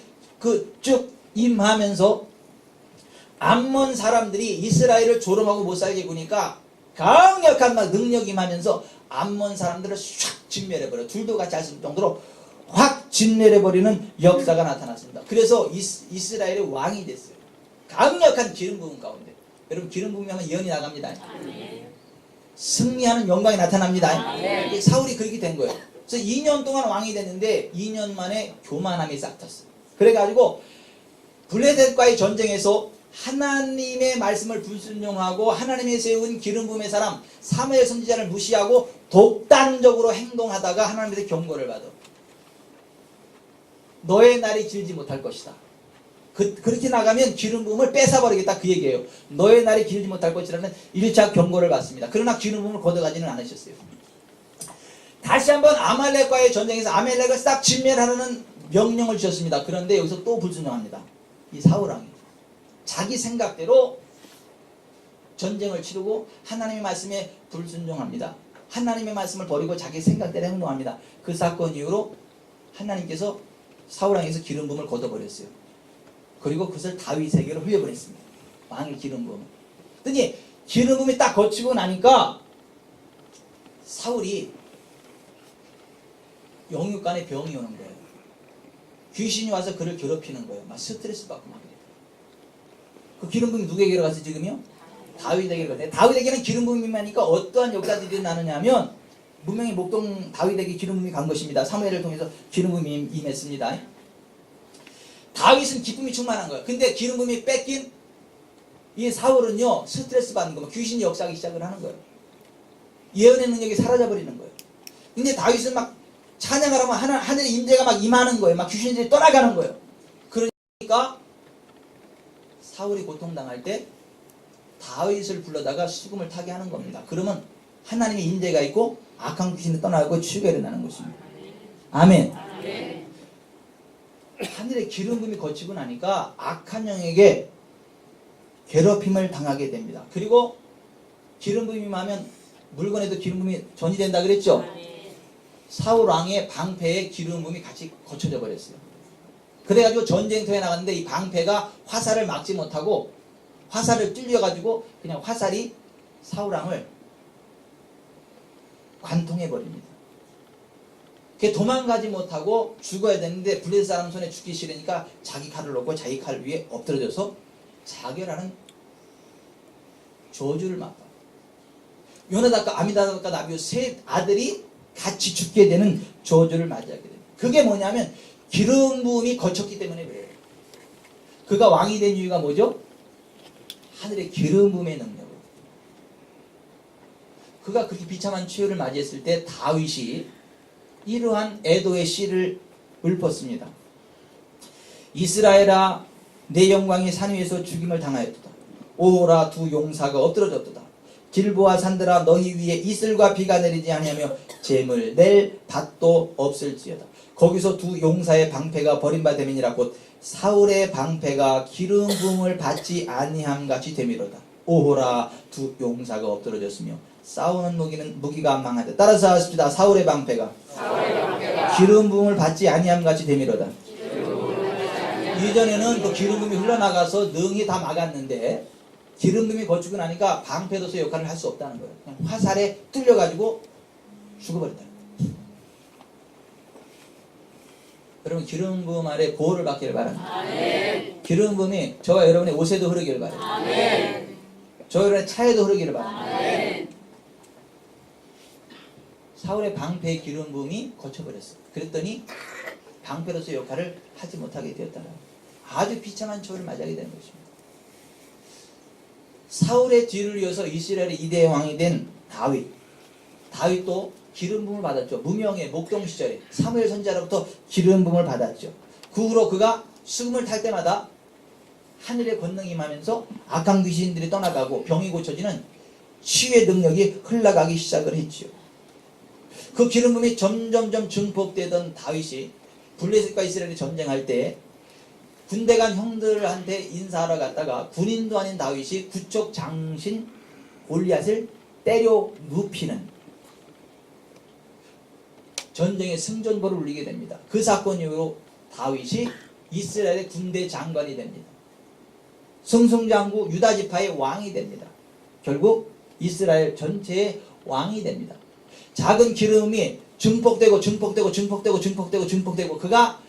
쭉 임하면서 암몬 사람들이 이스라엘을 조롱하고 못 살게 구니까 강력한 막 능력이 임하면서 암몬 사람들을 샥 진멸해버려. 둘도 같이 할 수 있을 정도로 확 진멸해버리는 역사가 나타났습니다. 그래서 이스라엘의 왕이 됐어요. 강력한 기름 부음 가운데. 여러분, 기름 부음이 하면 예언이 나갑니다. 승리하는 영광이 나타납니다. 사울이 그렇게 된 거예요. 그래서 2년 동안 왕이 됐는데 2년 만에 교만함이 싹 텄어요. 그래가지고 블레셋과의 전쟁에서 하나님의 말씀을 불순종하고 하나님의 세운 기름 부음의 사람 사무엘 선지자를 무시하고 독단적으로 행동하다가 하나님한테 경고를 받아. 너의 날이 길지 못할 것이다. 그렇게 나가면 기름 부음을 뺏어버리겠다, 그 얘기예요. 너의 날이 길지 못할 것이라는 1차 경고를 받습니다. 그러나 기름 부음을 걷어가지는 않으셨어요. 다시 한번 아말렉과의 전쟁에서 아말렉을 싹 진멸하라는 명령을 주셨습니다. 그런데 여기서 또 불순종합니다. 이 사울왕이 자기 생각대로 전쟁을 치르고 하나님의 말씀에 불순종합니다. 하나님의 말씀을 버리고 자기 생각대로 행동합니다. 그 사건 이후로 하나님께서 사울왕에서 기름 부음을 걷어버렸어요. 그리고 그것을 다윗에게로 흘려보냈습니다. 왕의 기름 부음. 그랬더니 기름 부음이 딱 거치고 나니까 사울이 영육간에 병이 오는 거예요. 귀신이 와서 그를 괴롭히는 거예요. 막 스트레스 받고 막 그래요. 그 기름 부음이 누구에게로 갔어요 지금요? 다윗에게로 갔어요. 다윗에게는 기름 부음이 임하니까 어떠한 역사들이 나느냐 하면 분명히 목동 다윗에게 기름 부음이 간 것입니다. 사무엘을 통해서 기름 부음이 임했습니다. 다윗은 기쁨이 충만한 거예요. 근데 기름 부음이 뺏긴 이 사울은요 스트레스 받는 거, 귀신이 역사하기 시작을 하는 거예요. 예언의 능력이 사라져 버리는 거예요. 근데 다윗은 막 찬양을 하면 하늘의 임재가 막 임하는 거예요. 막 귀신들이 떠나가는 거예요. 그러니까 사울이 고통당할 때 다윗을 불러다가 수금을 타게 하는 겁니다. 그러면 하나님의 임재가 있고 악한 귀신이 떠나고 치유가 일어나는 것입니다. 아멘. 하늘의 기름 부음이 거치고 나니까 악한 영에게 괴롭힘을 당하게 됩니다. 그리고 기름 부음이 임하면 물건에도 기름 부음이 전이 된다 그랬죠? 사울 왕의 방패에 기름 부음이 같이 거쳐져 버렸어요. 그래가지고 전쟁터에 나갔는데 이 방패가 화살을 막지 못하고 화살을 찔려가지고 그냥 화살이 사울 왕을 관통해 버립니다. 그게 도망가지 못하고 죽어야 되는데 블레셋 사람 손에 죽기 싫으니까 자기 칼을 놓고 자기 칼 위에 엎드려져서 자결하는 저주를 맛봐. 요나답과 아미다답과 나비오 세 아들이 같이 죽게 되는 저주를 맞이하게 됩니다. 그게 뭐냐면 기름 부음이 거쳤기 때문에 그래요. 그가 왕이 된 이유가 뭐죠? 하늘의 기름 부음의 능력으로. 그가 그렇게 비참한 치유를 맞이했을 때 다윗이 이러한 애도의 씨를 읊었습니다. 이스라엘아, 내 영광이 산 위에서 죽임을 당하였도다. 오호라, 두 용사가 엎드러졌도다. 길보아 산들아, 너희 위에 이슬과 비가 내리지 아니하며 재물 낼 밭도 없을지어다. 거기서 두 용사의 방패가 버림받음이니라. 곧 사울의 방패가 기름 부음을 받지 아니함 같이 되미로다. 오호라, 두 용사가 엎드러졌으며 싸우는 무기가 망하다. 따라서 하십시다. 사울의 방패가 기름 부음을 받지 아니함 같이 되미로다. 이전에는 그 기름 부음이 흘러나가서 능이 다 막았는데 기름 부음이 거치고 나니까 방패로서 역할을 할 수 없다는 거예요. 그냥 화살에 뚫려가지고 죽어버린다. 여러분 기름 부음 아래 보호를 받기를 바랍니다. 아멘. 기름 부음이 저와 여러분의 옷에도 흐르기를 바랍니다. 아멘. 저와 여러분의 차에도 흐르기를 바랍니다. 아멘. 사울의 방패의 기름 부음이 거쳐버렸어요. 그랬더니 방패로서 역할을 하지 못하게 되었다는 아주 비참한 처우를 맞이하게 되는 것입니다. 사울의 뒤를 이어서 이스라엘의 2대 왕이 된 다윗. 다윗도 기름 부음을 받았죠. 무명의 목동 시절에 사무엘 선지자로부터 기름 부음을 받았죠. 그 후로 그가 수금을 탈 때마다 하늘의 권능이 임하면서 악한 귀신들이 떠나가고 병이 고쳐지는 치유의 능력이 흘러가기 시작을 했지요. 그 기름 부음이 점점점 증폭되던 다윗이 블레셋과 이스라엘이 전쟁할 때 군대 간 형들한테 인사하러 갔다가 군인도 아닌 다윗이 구척 장신 골리앗을 때려 눕히는 전쟁의 승전보를 울리게 됩니다. 그 사건 이후로 다윗이 이스라엘의 군대 장관이 됩니다. 승승장구 유다 지파의 왕이 됩니다. 결국 이스라엘 전체의 왕이 됩니다. 작은 기름이 증폭되고 그가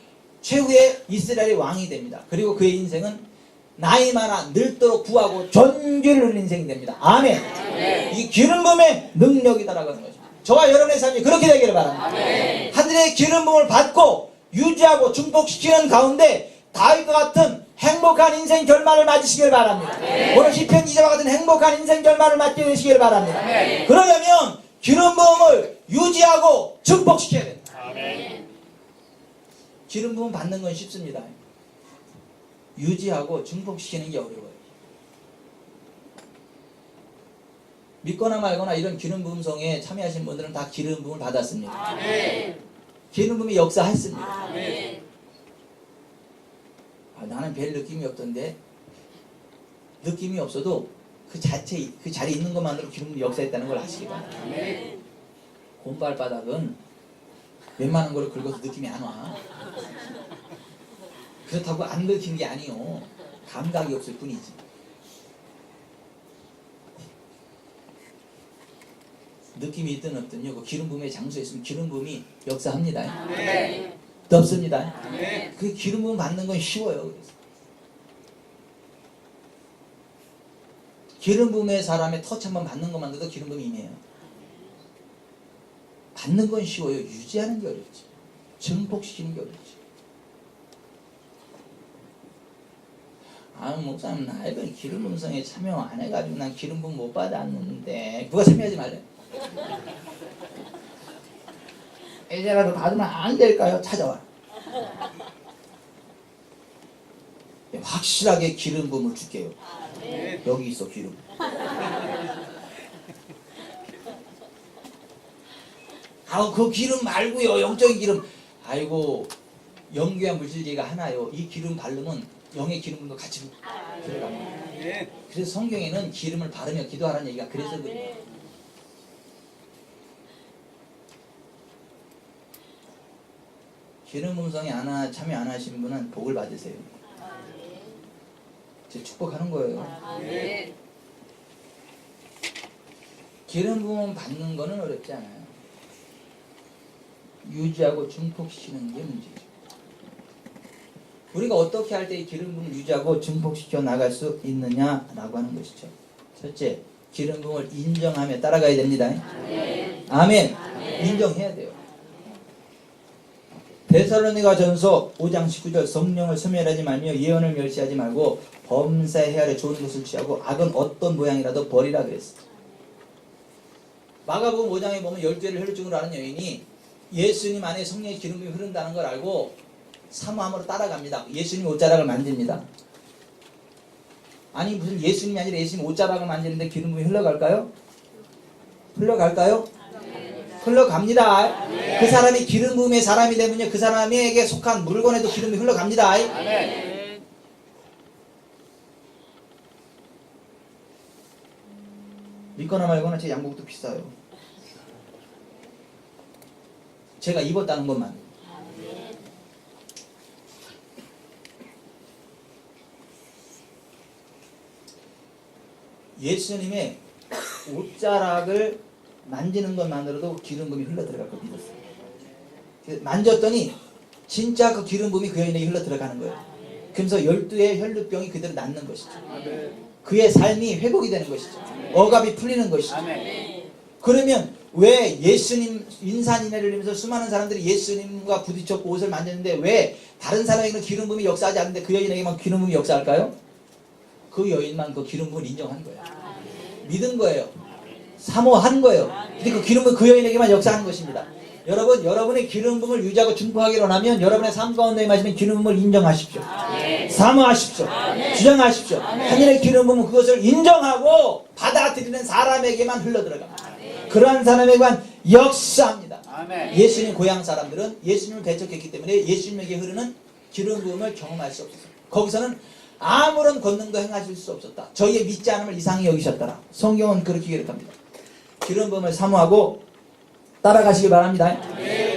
최후의 이스라엘의 왕이 됩니다. 그리고 그의 인생은 나이 많아 늙도록 부하고 존귀를 누리는 인생이 됩니다. 아멘. 아멘. 이 기름 부음의 능력이다라고 하는 것입니다. 저와 여러분의 삶이 그렇게 되기를 바랍니다. 아멘. 하늘의 기름 부음을 받고 유지하고 증폭시키는 가운데 다윗과 같은 행복한 인생 결말을 맞으시길 바랍니다. 아멘. 오늘 시편 기자와 같은 행복한 인생 결말을 맞게 되시길 바랍니다. 아멘. 그러려면 기름 부음을 유지하고 증폭시켜야 됩니다. 아멘. 기름 부음 받는 건 쉽습니다. 유지하고 증폭시키는 게 어려워요. 믿거나 말거나 이런 기름 부음성에 참여하신 분들은 다 기름 부음을 받았습니다. 아멘. 기름 부음이 역사했습니다. 아멘. 나는 별 느낌이 없던데, 느낌이 없어도 그 자체, 그 자리에 있는 것만으로 기름 부음이 역사했다는 걸 아시기 바랍니다. 아멘. 곰발바닥은 웬만한 거를 긁어서 느낌이 안 와. 그렇다고 안 긁힌 게 아니요. 감각이 없을 뿐이지. 느낌이 있든 없든요. 그 기름 부음의 장소에 있으면 기름 부음이 역사합니다. 네. 덥습니다. 네. 그 기름 부음 받는 건 쉬워요. 그래서. 기름 부음의 사람의 터치 한번 받는 것만으로도 기름 부음이 임해요. 받는 건 쉬워요. 유지하는 게 어렵지. 증폭시키는 게 어렵지. 목사님 나 이번 기름 부음성에 참여 안 해가지고 난 기름 부음 못 받았는데. 누가 참여하지 말래? 이제라도 받으면 안 될까요? 찾아와. 확실하게 기름 부음을 줄게요. 여기 있어 기름. 그 기름 말고요. 영적인 기름. 아이고 영귀한 물질제가 하나요. 이 기름 바르면 영의 기름도 같이 들어갑니다. 그래서 성경에는 기름을 바르며 기도하라는 얘기가 그래서 그래요. 기름 음성에 참여 안 하신 분은 복을 받으세요. 제 축복하는 거예요. 기름 부음 받는 거는 어렵지 않아요. 유지하고 증폭시키는 게 문제죠. 우리가 어떻게 할 때 이 기름 부음을 유지하고 증폭시켜 나갈 수 있느냐라고 하는 것이죠. 첫째, 기름 부음을 인정하며 따라가야 됩니다. 아멘. 인정해야 돼요. 데살로니가전서 5장 19절 성령을 소멸하지 말며 예언을 멸시하지 말고 범사에 헤아려 좋은 것을 취하고 악은 어떤 모양이라도 버리라 그랬어. 마가복음 5장에 보면 12회를 혈루증으로 하는 여인이 예수님 안에 성령의 기름이 흐른다는 걸 알고 사모함으로 따라갑니다. 예수님 옷자락을 만집니다. 아니 무슨 예수님이 아니라 예수님 옷자락을 만지는데 기름이 흘러갈까요? 흘러갈까요? 흘러갑니다. 그 사람이 기름 부음의 사람이 되면요 그 사람에게 속한 물건에도 기름이 흘러갑니다. 믿거나 말거나 제 양복도 비싸요. 제가 입었다는 것만. 예수님의 옷자락을 만지는 것만으로도 기름 부음이 흘러 들어갈 걸 믿었어요. 만졌더니 진짜 그 기름 부음이 그 여인에게 흘러 들어가는 거예요. 그러면서 12의 혈루병이 그대로 낫는 것이죠. 그의 삶이 회복이 되는 것이죠. 억압이 풀리는 것이죠. 그러면 왜 예수님 인산인해를 하면서 수많은 사람들이 예수님과 부딪혔고 옷을 만졌는데 왜 다른 사람에게는 기름 부음이 역사하지 않는데 그 여인에게만 기름 부음이 역사할까요? 그 여인만 그 기름 부음을 인정한 거예요. 믿은 거예요. 사모한 거예요. 근데 그 기름 부음은 그 여인에게만 역사하는 것입니다. 여러분, 여러분의 기름 부음을 유지하고 증폭하기로 하면 여러분의 삶 가운데 마시는 기름 부음을 인정하십시오. 사모하십시오. 주장하십시오. 하늘의 기름 부음은 그것을 인정하고 받아들이는 사람에게만 흘러들어갑니다. 그러한 사람에게만 역사합니다. 예수님 고향 사람들은 예수님을 배척했기 때문에 예수님에게 흐르는 기름 부음을 경험할 수 없었어요. 거기서는 아무런 권능도 행하실 수 없었다. 저희의 믿지 않음을 이상히 여기셨더라. 성경은 그렇게 기록합니다. 기름 부음을 사모하고 따라가시기 바랍니다.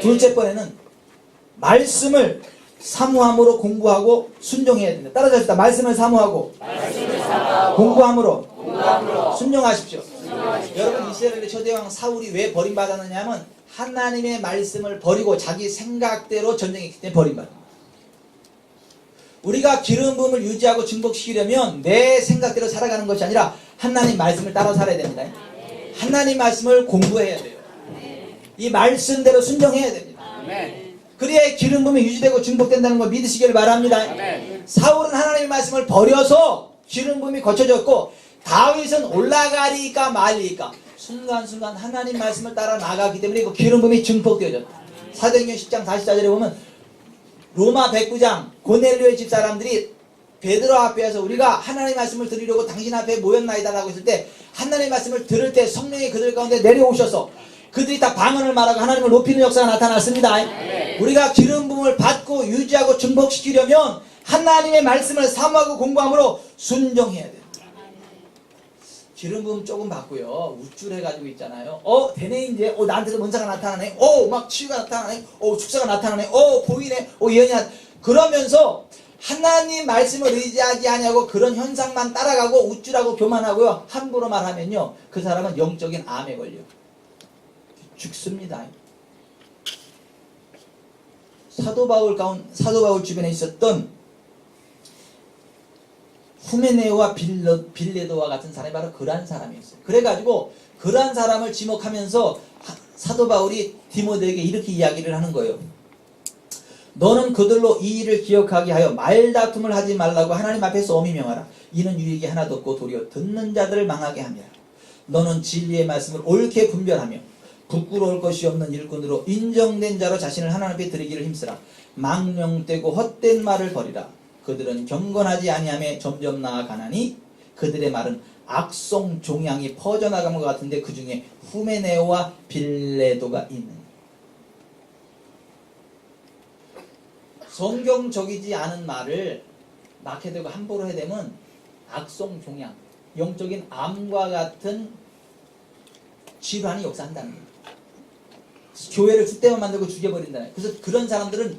둘째 번에는 말씀을 사모함으로 공부하고 순종해야 됩니다. 따라잡시다. 말씀을 사모하고 공부함으로 순종하십시오. 여러분, 이스라엘의 초대왕 사울이 왜 버림받았느냐 하면 하나님의 말씀을 버리고 자기 생각대로 전쟁했기 때문에 버림받았습니다. 우리가 기름 부음을 유지하고 증폭시키려면 내 생각대로 살아가는 것이 아니라 하나님 말씀을 따라 살아야 됩니다. 하나님 말씀을 공부해야 돼요. 이 말씀대로 순종해야 됩니다. 그래야 기름 부음이 유지되고 증폭된다는 걸 믿으시길 바랍니다. 사울은 하나님의 말씀을 버려서 기름 부음이 거쳐졌고 다윗은 올라가리까 말리까 순간순간 하나님 말씀을 따라 나가기 때문에 그 기름 부음이 증폭되어졌다. 사도행전 10장 44절에 보면 로마 백부장 고넬료의 집사람들이 베드로 앞에서 우리가 하나님의 말씀을 들으려고 당신 앞에 모였나이다 라고 했을 때 하나님의 말씀을 들을 때 성령이 그들 가운데 내려오셔서 그들이 다 방언을 말하고 하나님을 높이는 역사가 나타났습니다. 우리가 기름 부음을 받고 유지하고 증폭시키려면 하나님의 말씀을 사모하고 공부함으로 순종해야 돼요. 기름 부음 조금 받고요 우쭐해가지고 있잖아요. 되네 이제 나한테도 뭔사가 나타나네. 막 치유가 나타나네. 축사가 나타나네. 보이네. 예언이 그러면서 하나님 말씀을 의지하지 아니하고 그런 현상만 따라가고 우쭐하고 교만하고요 함부로 말하면요 그 사람은 영적인 암에 걸려 죽습니다. 사도 바울 주변에 있었던 후메네오와 빌레도와 같은 사람이 바로 그러한 사람이었어요. 그래가지고 그러한 사람을 지목하면서 사도 바울이 디모데에게 이렇게 이야기를 하는 거예요. 너는 그들로 이 일을 기억하게 하여 말다툼을 하지 말라고 하나님 앞에서 엄히 명하라. 이는 유익이 하나도 없고 도리어 듣는 자들을 망하게 함이라. 너는 진리의 말씀을 옳게 분별하며 부끄러울 것이 없는 일꾼으로 인정된 자로 자신을 하나님 앞에 드리기를 힘쓰라. 망령되고 헛된 말을 버리라. 그들은 경건하지 아니하며 점점 나아가나니 그들의 말은 악성 종양이 퍼져나간 것 같은데 그 중에 후메네오와 빌레도가 있느니. 성경적이지 않은 말을 마케되고 함부로 해대면 악성 종양, 영적인 암과 같은 질환이 역사한다는 거예요. 교회를 숫대만 만들고 죽여버린다는 거예요. 그래서 그런 사람들은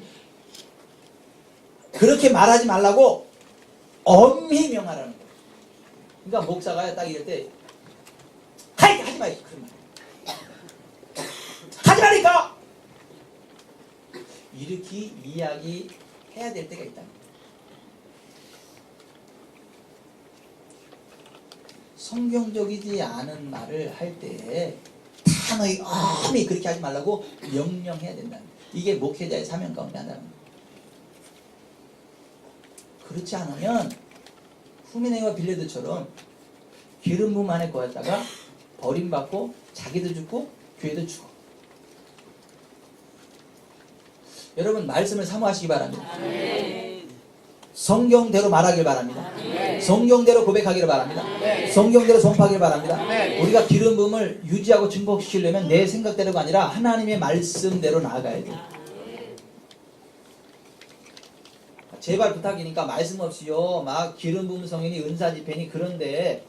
그렇게 말하지 말라고 엄히 명하라는 거예요. 그러니까 목사가 딱 이럴 때 하이! 하지 마요. 그런 말 하지 말라니까! 이렇게 이야기해야 될 때가 있다. 성경적이지 않은 말을 할 때 단호히 엄히 그렇게 하지 말라고 명령해야 된다는 거예요. 이게 목회자의 사명 가운데 하나는 거예요. 그렇지 않으면 후메네와 빌레도처럼 기름 부음 안에 거했다가 버림받고 자기도 죽고 교회도 죽어. 여러분 말씀을 사모하시기 바랍니다. 성경대로 말하길 바랍니다. 성경대로 고백하기를 바랍니다. 성경대로 선포하기를 바랍니다. 우리가 기름 부음을 유지하고 증폭시키려면 내 생각대로가 아니라 하나님의 말씀대로 나아가야 돼요. 제발 부탁이니까 말씀 없이요 막 기름 부음 성인이 은사 집회니 그런데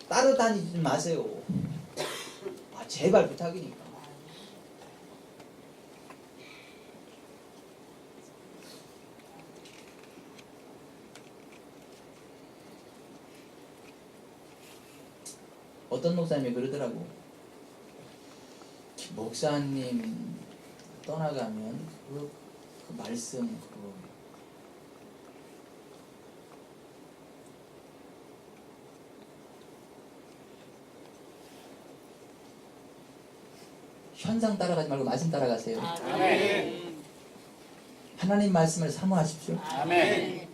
따라다니지 마세요. 제발 부탁이니까. 어떤 목사님이 그러더라고. 목사님 떠나가면 그 말씀 현상 따라가지 말고 말씀 따라가세요. 아멘. 하나님 말씀을 사모하십시오. 아멘.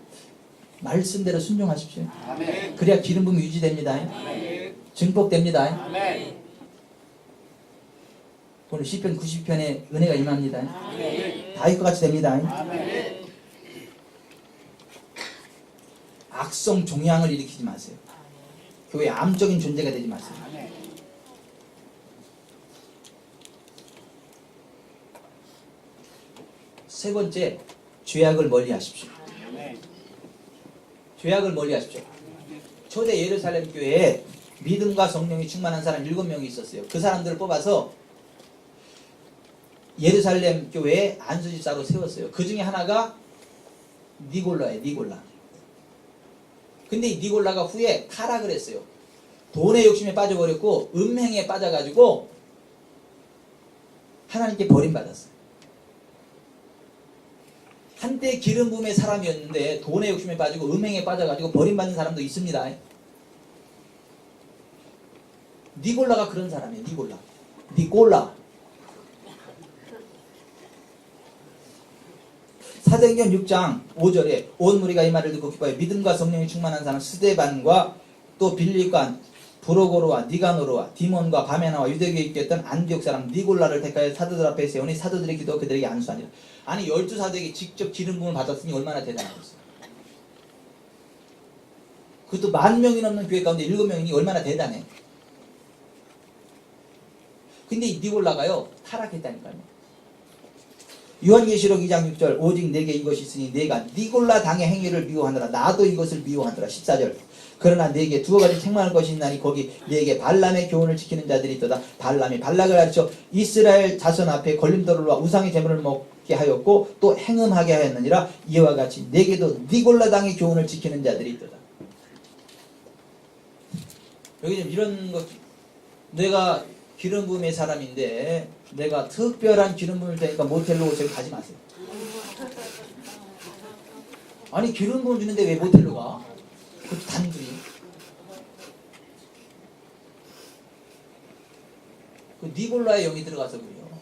말씀대로 순종하십시오. 아멘. 그래야 기름 부음이 유지됩니다. 아멘. 증폭됩니다. 아멘. 오늘 시편 90편에 은혜가 임합니다. 아멘. 다윗과 같이 됩니다. 아멘. 악성 종양을 일으키지 마세요. 교회 암적인 존재가 되지 마세요. 아멘. 세 번째, 죄악을 멀리 하십시오. 죄악을 멀리 하십시오. 초대 예루살렘 교회에 믿음과 성령이 충만한 사람 7명이 있었어요. 그 사람들을 뽑아서 예루살렘 교회에 안수집사로 세웠어요. 그 중에 하나가 니골라예요. 니골라. 근데 이 니골라가 후에 타락을 했어요. 돈의 욕심에 빠져버렸고 음행에 빠져가지고 하나님께 버림받았어요. 한때 기름 부음의 사람이었는데 돈의 욕심에 빠지고 음행에 빠져가지고 버림받는 사람도 있습니다. 니골라가 그런 사람이에요. 니골라. 사도행전 6장 5절에 온 무리가 이 말을 듣고 기뻐해 믿음과 성령이 충만한 사람 스데반과 또 빌립과 브로고로와 니가노르와 디몬과 바메나와 유대교에 있던 안디옥 사람 니골라를 택하여 사도들 앞에 세우니 사도들의 기도가 그들에게 안수하니라. 아니 12사도에게 직접 기름 부음을 받았으니 얼마나 대단하겠어요. 그것도 10,000명이 넘는 교회 가운데 7명이니 얼마나 대단해. 근데 이 니골라가요 타락했다니까요. 요한계시록 2장 6절 오직 내게 이것이 있으니 내가 니골라 당의 행위를 미워하노라. 나도 이것을 미워하노라. 14절 그러나 내게 두어 가지 책망할 것이 있나니 거기 내게 발람의 교훈을 지키는 자들이 있도다. 발람이 발락을 가르쳐 이스라엘 자손 앞에 걸림돌을 놓아 우상의 제물을 먹게 하였고 또 행음하게 하였느니라. 이와 같이 내게도 니골라 당의 교훈을 지키는 자들이 있도다. 여기 좀 이런 것, 내가 기름 부음의 사람인데 내가 특별한 기름 부음을 테니까 모텔로 오세요. 가지 마세요. 아니 기름 부음 주는데 왜 모텔로 가? 그것도 단둘이. 그 니골라의 영이 들어가서 그래요.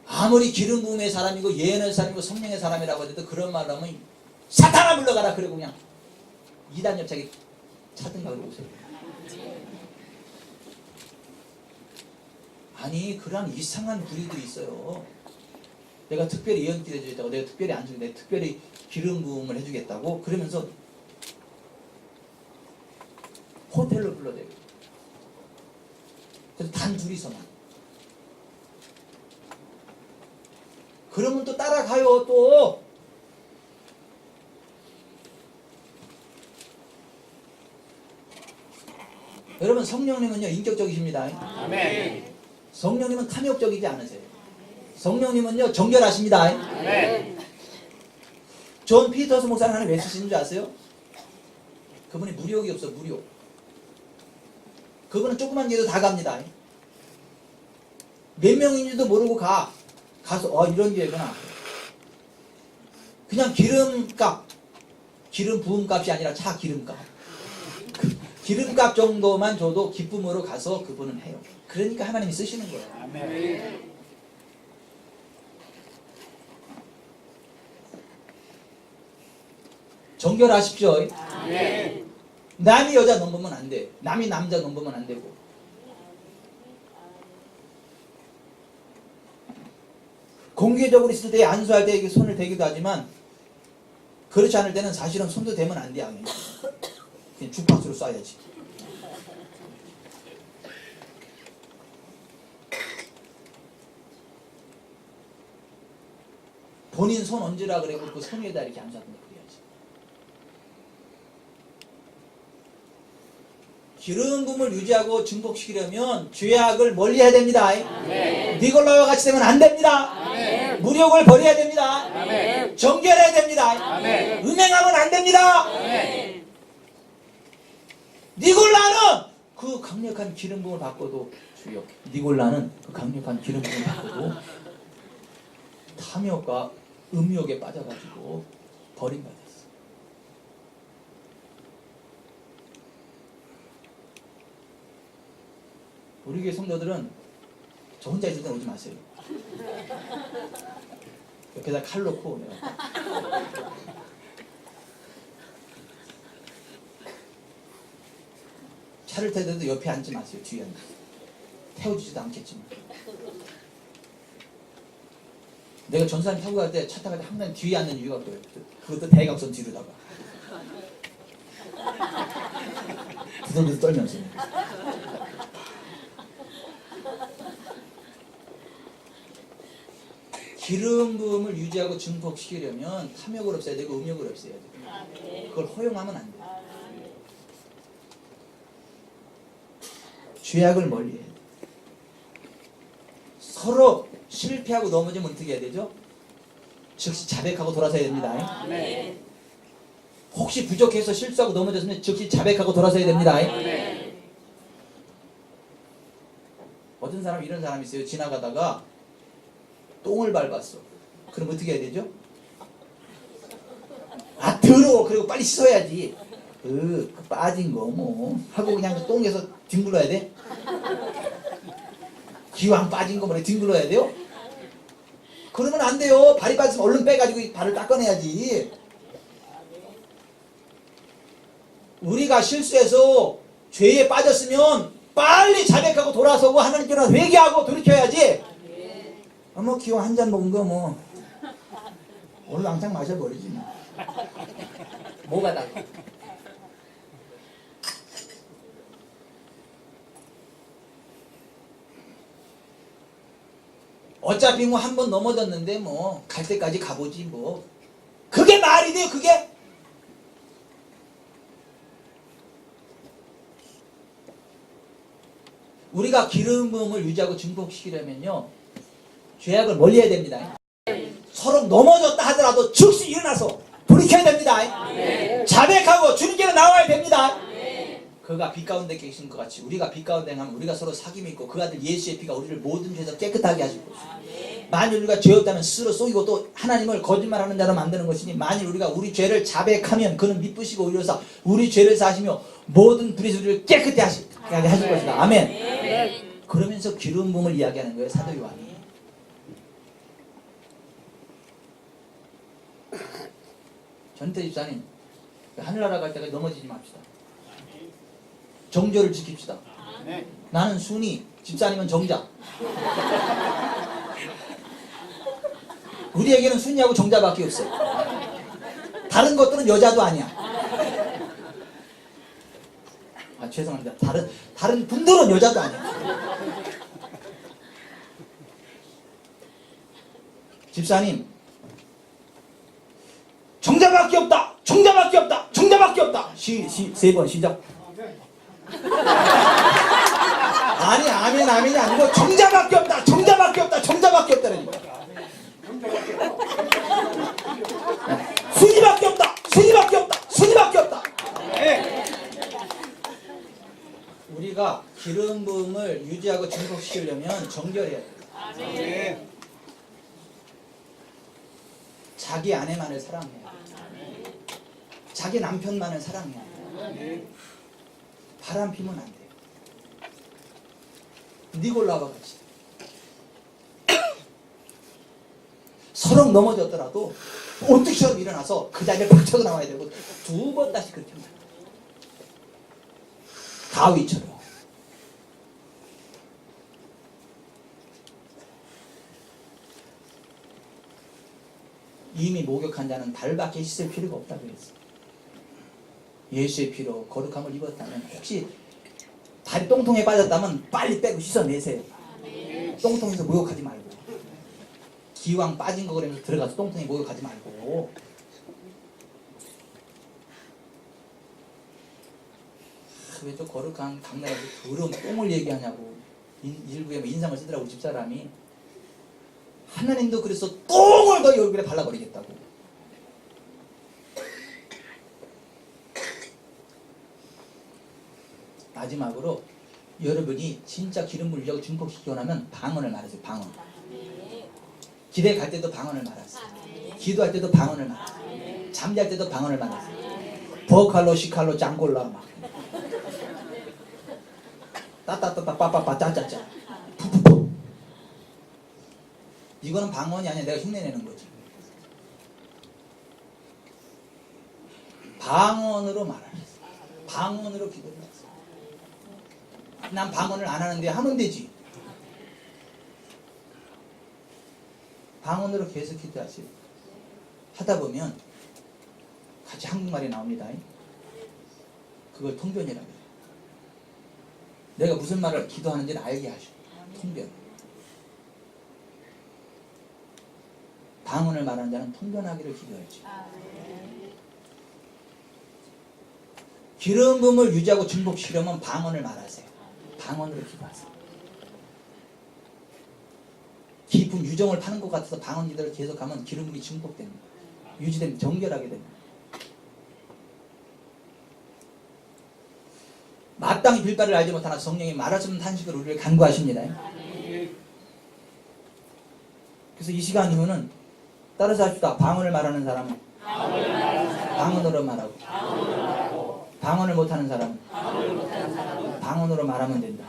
아무리 기름 부음의 사람이고 예언의 사람이고 성령의 사람이라고 해도 그런 말을 하면 사탄아 물러가라 그러고 그냥 이단 옆차게 차든가 그러고 오세요. 아니 그런 이상한 부류들이 있어요. 내가 특별히 예언기를 해주겠다고, 내가 특별히 안주고, 내가 특별히 기름 부음을 해주겠다고 그러면서 호텔로 불러대요. 그래서 단 둘이서만. 그러면 또 따라가요. 또 여러분, 성령님은요 인격적이십니다. 아멘. 성령님은 탐욕적이지 않으세요. 성령님은요 정결하십니다. 아멘. 존 피터스 목사는 하나님 왜 쓰시는 줄 아세요? 그분이 무력이 없어. 무력. 그분은 조그만 길도 다 갑니다. 몇 명인지도 모르고 가서 이런 길구나. 그냥 기름값, 기름 부음값이 아니라 차 기름값. 기름값 정도만 줘도 기쁨으로 가서 그분은 해요. 그러니까 하나님이 쓰시는 거예요. 아멘. 정결하십시오. 아멘. 남이 여자 넘보면 안 돼. 남이 남자 넘보면 안 되고. 공개적으로 있을 때 안수할 때 이렇게 손을 대기도 하지만 그렇지 않을 때는 사실은 손도 대면 안 돼. 그냥 주파수로 쏴야지. 본인 손 얹으라 그래고 그 손 위에다 이렇게 앉았는데 그래야지. 기름 부음을 유지하고 증폭시키려면 죄악을 멀리해야 됩니다. 아멘. 니골라와 같이 되면 안 됩니다. 아멘. 무력을 버려야 됩니다. 아멘. 정결해야 됩니다. 아멘. 음행하면 안 됩니다. 아멘. 니골라는 그 강력한 기름 부음을 받고도 주여, 니골라는 그 강력한 기름 부음을 받고도 탐욕과 음욕에 빠져가지고 버림받았어. 우리 교회 성도들은 저 혼자 있을 때 오지 마세요. 옆에다 칼 놓고 내가 차를 태워도 옆에 앉지 마세요. 뒤에 앉아. 태워주지도 않겠지만. 내가 전사님 타고 갈 때 차 타고 갈 때 항상 뒤에 앉는 이유가 그거예요. 그것도 대각선 뒤로다가. 부들부들 떨면서. 기름 부음을 유지하고 증폭시키려면 탐욕을 없애야 되고 음욕을 없애야 돼요. 그걸 허용하면 안 돼요. 죄악을 멀리해야 돼요. 서로 실패하고 넘어지면 어떻게 해야 되죠? 즉시 자백하고 돌아서야 됩니다. 아멘. 혹시 부족해서 실수하고 넘어졌으면 즉시 자백하고 돌아서야 됩니다. 아멘. 어떤 사람 이런 사람이 있어요. 지나가다가 똥을 밟았어. 그럼 어떻게 해야 되죠? 아 더러워. 그리고 빨리 씻어야지. 그 빠진 거 뭐 하고 그냥 그 똥에서 뒹굴러야 돼? 기왕 빠진 거 뭐래 뒹굴러야 돼요? 그러면 안 돼요. 발이 빠졌으면 얼른 빼가지고 발을 닦아내야지. 우리가 실수해서 죄에 빠졌으면 빨리 자백하고 돌아서고 하나님께로 회개하고 돌이켜야지. 뭐 기왕 한 잔 먹은 거 뭐 오늘 왕창 마셔버리지 뭐. 뭐가 나? 어차피 뭐 한 번 넘어졌는데 뭐 갈 때까지 가보지 뭐. 그게 말이 돼요 그게? 우리가 기름 부음을 유지하고 증폭시키려면요 죄악을 멀리해야 됩니다. 서로 넘어졌다 하더라도 즉시 일어나서 돌이켜야 됩니다. 자백하고 주님께로 나와야 됩니다. 그가 빛 가운데 계신 것 같이 우리가 빛 가운데 가면 우리가 서로 사귐이 있고 그 아들 예수의 피가 우리를 모든 죄에서 깨끗하게 하시고 만일 우리가 죄 없다면 스스로 속이고 또 하나님을 거짓말하는 자로 만드는 것이니 만일 우리가 우리 죄를 자백하면 그는 미쁘시고 의로사 우리 죄를 사시며 모든 불의에서 우리를 깨끗하게 하실 것이다. 아멘. 그러면서 기름 부음을 이야기하는 거예요 사도 요한이. 전태 집사님 하늘나라 갈 때까지 넘어지지 맙시다. 정조를 지킵시다. 나는 순이, 집사님은 정자. 우리에게는 순이하고 정자밖에 없어요. 다른 것들은 여자도 아니야. 아, 죄송합니다. 다른 분들은 여자도 아니야. 집사님, 정자밖에 없다. 정자밖에 없다. 정자밖에 없다. 세 번 시작. 아니, 아멘이 아니고 정자밖에 없다. 정자밖에 없다. 정자밖에 없다라니까. 순이밖에 없다. 순이밖에 없다. 순이밖에 없다. 우리가 기름 부음을 유지하고 증폭시키려면 정결해야 돼. 자기 아내만을 사랑해야 돼. 자기 남편만을 사랑해야 돼. 바람 피면 안 돼. 니골라와 같이 서로 넘어졌더라도 어떻게처럼 일어나서 그 자리에 팍 쳐서 나와야 되고 두 번 다시 그렇게 합니다. 다윗처럼. 이미 목욕한 자는 발밖에 씻을 필요가 없다고 했어요. 예수의 피로 거룩함을 입었다면 혹시 발이 똥통에 빠졌다면 빨리 빼고 씻어내세요. 똥통에서 목욕하지 말고. 기왕 빠진 거 그러면서 들어가서 똥통에 목욕하지 말고. 왜 저 거룩한 강나라에서 더러운 똥을 얘기하냐고. 일부에 인상을 쓰더라고 집사람이. 하나님도 그래서 똥을 너희 얼굴에 발라버리겠다고. 마지막으로 여러분이 진짜 기름을 유지하고 증폭시키고 나면 방언을 말하세요. 방언. 기대 갈 때도 방언을 말하세요. 기도할 때도 방언을 말하세요. 잠잘 때도 방언을 말하세요. 버칼로 시칼로 짱골라 막 따따따따 빠빠빠 짜짜짜 푸푸푸. 이거는 방언이 아니야. 내가 흉내내는 거지. 방언으로 말하세요. 방언으로 기도를 하세요. 난 방언을 안 하는데 하면 되지. 방언으로 계속 기도하세요. 하다 보면 같이 한국말이 나옵니다. 그걸 통변이라고 해요. 내가 무슨 말을 기도하는지를 알게 하셔. 통변. 방언을 말하는 자는 통변하기를 기도하지. 기름 부음을 유지하고 증폭시키려면 방언을 말하세요. 방언으로 기도하세요. 깊은 유정을 파는 것 같아서 방언 기도를 계속하면 기름 부음이 증폭됩니다. 유지됩니다. 정결하게 됩니다. 마땅히 빌바를 알지 못하나 성령이 말할 수 없는 탄식으로 우리를 간구하십니다. 그래서 이 시간 이후는 따라서 합시다. 방언을 말하는 사람은 방언으로 말하고, 방언을 못하는 사람은 방언으로 말하면 된다.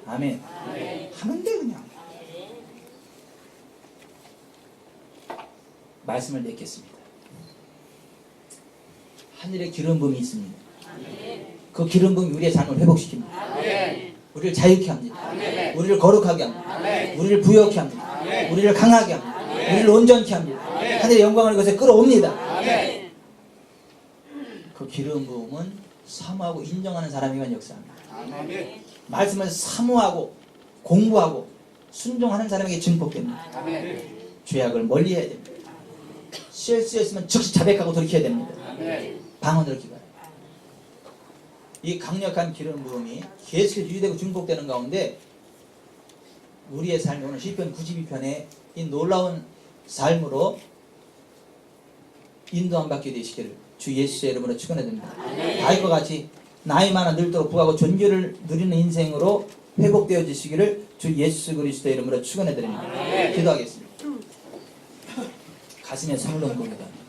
아멘. 하면 돼 그냥. 말씀을 맺겠습니다. 하늘에 기름 부음이 있습니다. 그 기름 부음이 우리의 삶을 회복시킵니다. 우리를 자유케 합니다. 우리를 거룩하게 합니다. 우리를 부여케 합니다. 우리를 강하게 합니다. 우리를 온전케 합니다. 하늘의 영광을 이것에 끌어옵니다. 그 기름 부음은 사모하고 인정하는 사람이만 역사합니다. 말씀을 사모하고 공부하고 순종하는 사람에게 증폭됩니다. 죄악을 멀리해야 됩니다. 실수했으면 즉시 자백하고 돌이켜야 됩니다. 방언으로 기도해요. 이 강력한 기름 부음이 계속 유지되고 증폭되는 가운데 우리의 삶이 오늘 시편 92편의 이 놀라운 삶으로 인도함 받게 되시기를 주 예수의 이름으로 축원해드립니다. 다윗과 같이 나이 많아 늙도록 부하고 존귀를 누리는 인생으로 회복되어 주시기를 주 예수 그리스도의 이름으로 축원해드립니다. 기도하겠습니다. 가슴에 손을 얹고 기도합니다.